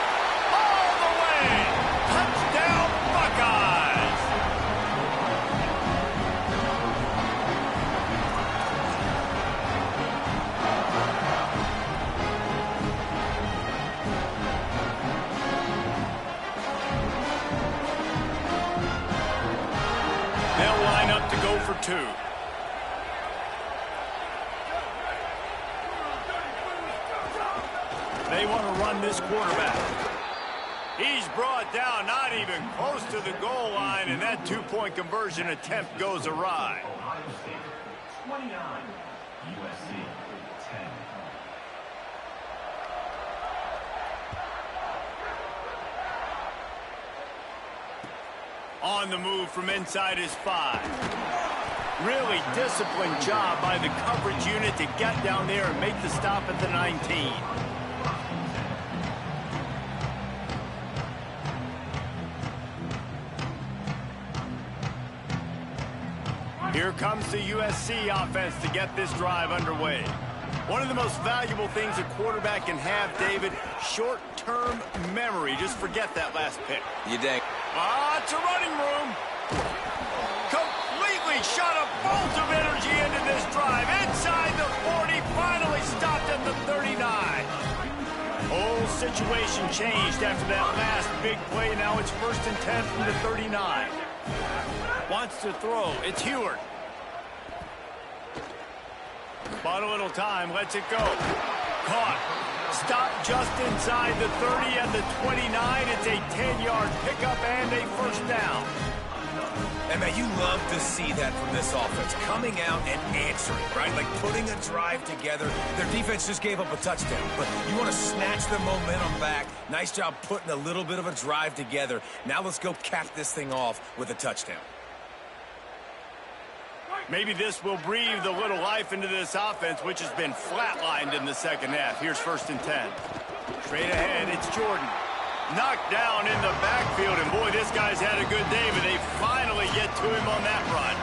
All the way. Touchdown, Buckeyes. They'll line up to go for two. They want to run this quarterback. He's brought down, not even close to the goal line, and that two-point conversion attempt goes awry. Ohio State 29, USC 10. On the move from inside his 5. Really disciplined job by the coverage unit to get down there and make the stop at the 19. Here comes the USC offense to get this drive underway. One of the most valuable things a quarterback can have, David, short-term memory. Just forget that last pick. You dang. It's a running room. Completely shot a bolt of energy into this drive. Inside the 40, finally stopped at the 39. Whole situation changed after that last big play. Now it's 1st and 10 from the 39. Wants to throw. It's Heward. Bought a little time. Lets it go. Caught. Stopped just inside the 30 and the 29. It's a 10-yard pickup and a 1st down. And, man, you love to see that from this offense. Coming out and answering, right? Like putting a drive together. Their defense just gave up a touchdown. But you want to snatch the momentum back. Nice job putting a little bit of a drive together. Now let's go cap this thing off with a touchdown. Maybe this will breathe a little life into this offense, which has been flatlined in the second half. Here's 1st and 10. Straight ahead, it's Jordan. Knocked down in the backfield, and boy, this guy's had a good day, but they finally get to him on that run.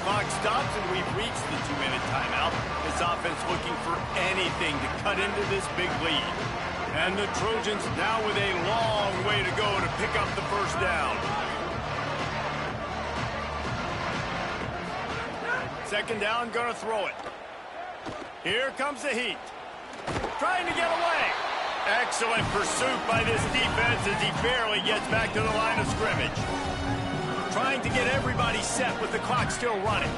Clock stops, and we've reached the 2-minute timeout. This offense looking for anything to cut into this big lead. And the Trojans now with a long way to go to pick up the 1st down. 2nd down, gonna throw it. Here comes the heat. Trying to get away. Excellent pursuit by this defense as he barely gets back to the line of scrimmage. Trying to get everybody set with the clock still running.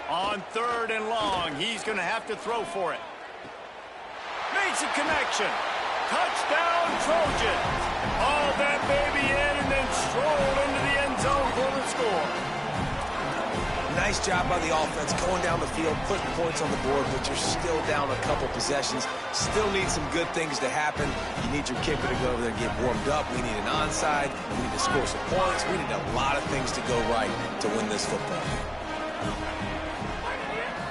On 3rd and long, he's going to have to throw for it. Makes a connection. Touchdown, Trojans. All that baby in and then strolled into the end zone for the score. Nice job by the offense going down the field, putting points on the board, but you're still down a couple possessions. Still need some good things to happen. You need your kicker to go over there and get warmed up. We need an onside. We need to score some points. We need a lot of things to go right to win this football game.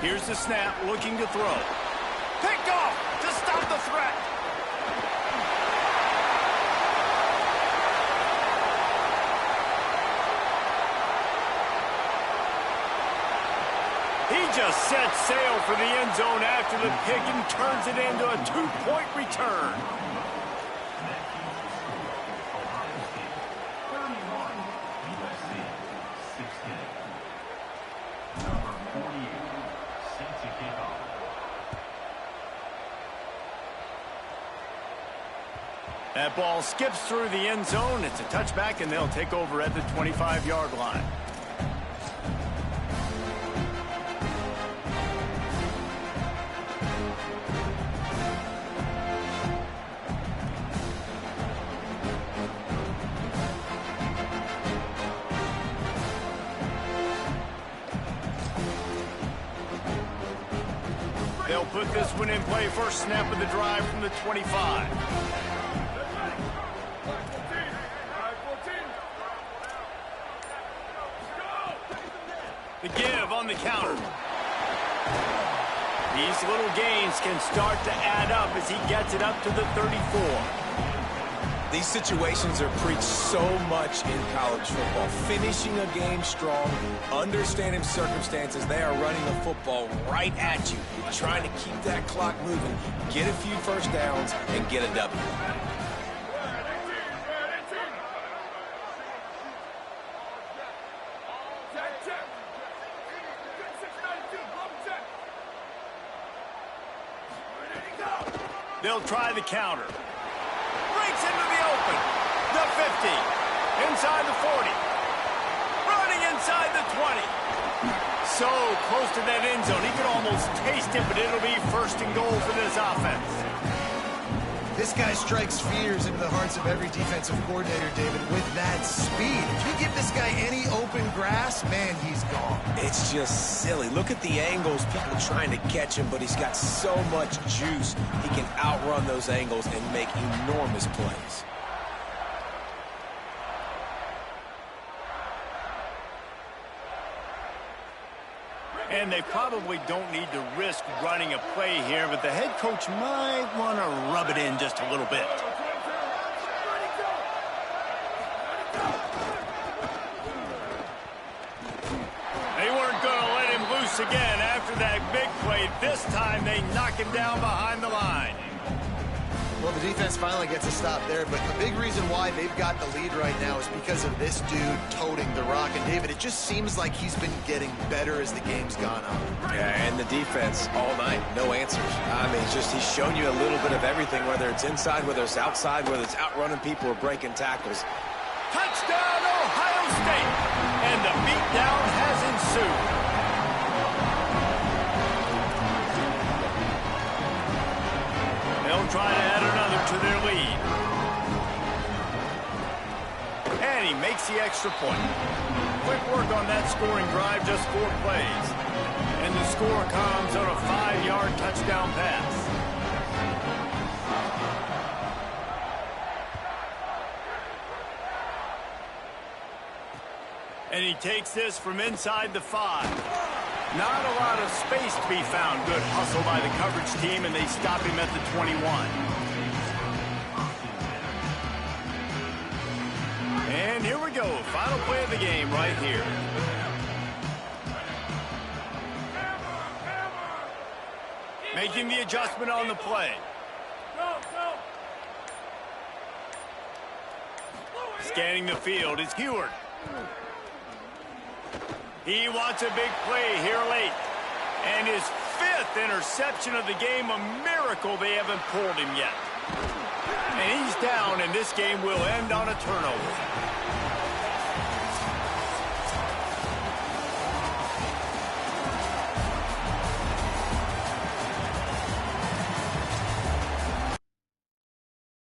Here's the snap, looking to throw. Picked off to stop the threat. He just sets sail for the end zone after the pick and turns it into a 2-point return. That ball skips through the end zone. It's a touchback, and they'll take over at the 25-yard line. They'll put this one in play. First snap of the drive from the 25. The give on the counter. These little gains can start to add up as he gets it up to the 34. These situations are preached so much in college football. Finishing a game strong, understanding circumstances. They are running the football right at you, trying to keep that clock moving, get a few 1st downs, and get a W. They'll try the counter. Breaks into the open. The 50. Inside the 40. Running inside the 20. So close to that end zone. He could almost taste it, but it'll be 1st and goal for this offense. This guy strikes fears into the hearts of every defensive coordinator, David, with that speed. If you give this guy any open grass, man, he's gone. It's just silly. Look at the angles, people trying to catch him, but he's got so much juice. He can outrun those angles and make enormous plays. And they probably don't need to risk running a play here, but the head coach might want to rub it in just a little bit. They weren't going to let him loose again after that big play. This time they knock him down behind the line. Well, the defense finally gets a stop there, but the big reason why they've got the lead right now is because of this dude toting the rock. And, David, it just seems like he's been getting better as the game's gone on. Yeah, and the defense all night, no answers. I mean, he's shown you a little bit of everything, whether it's inside, whether it's outside, whether it's outrunning people or breaking tackles. Touchdown, Ohio State! And the beatdown has ensued. They'll try to add another to their lead. And he makes the extra point. Quick work on that scoring drive, just 4 plays. And the score comes on a 5-yard touchdown pass. And he takes this from inside the 5. Not a lot of space to be found. Good hustle by the coverage team, and they stop him at the 21. And here we go. Final play of the game right here. Making the adjustment on the play. Scanning the field is Heward. He wants a big play here late. And his 5th interception of the game, a miracle they haven't pulled him yet. And he's down, and this game will end on a turnover.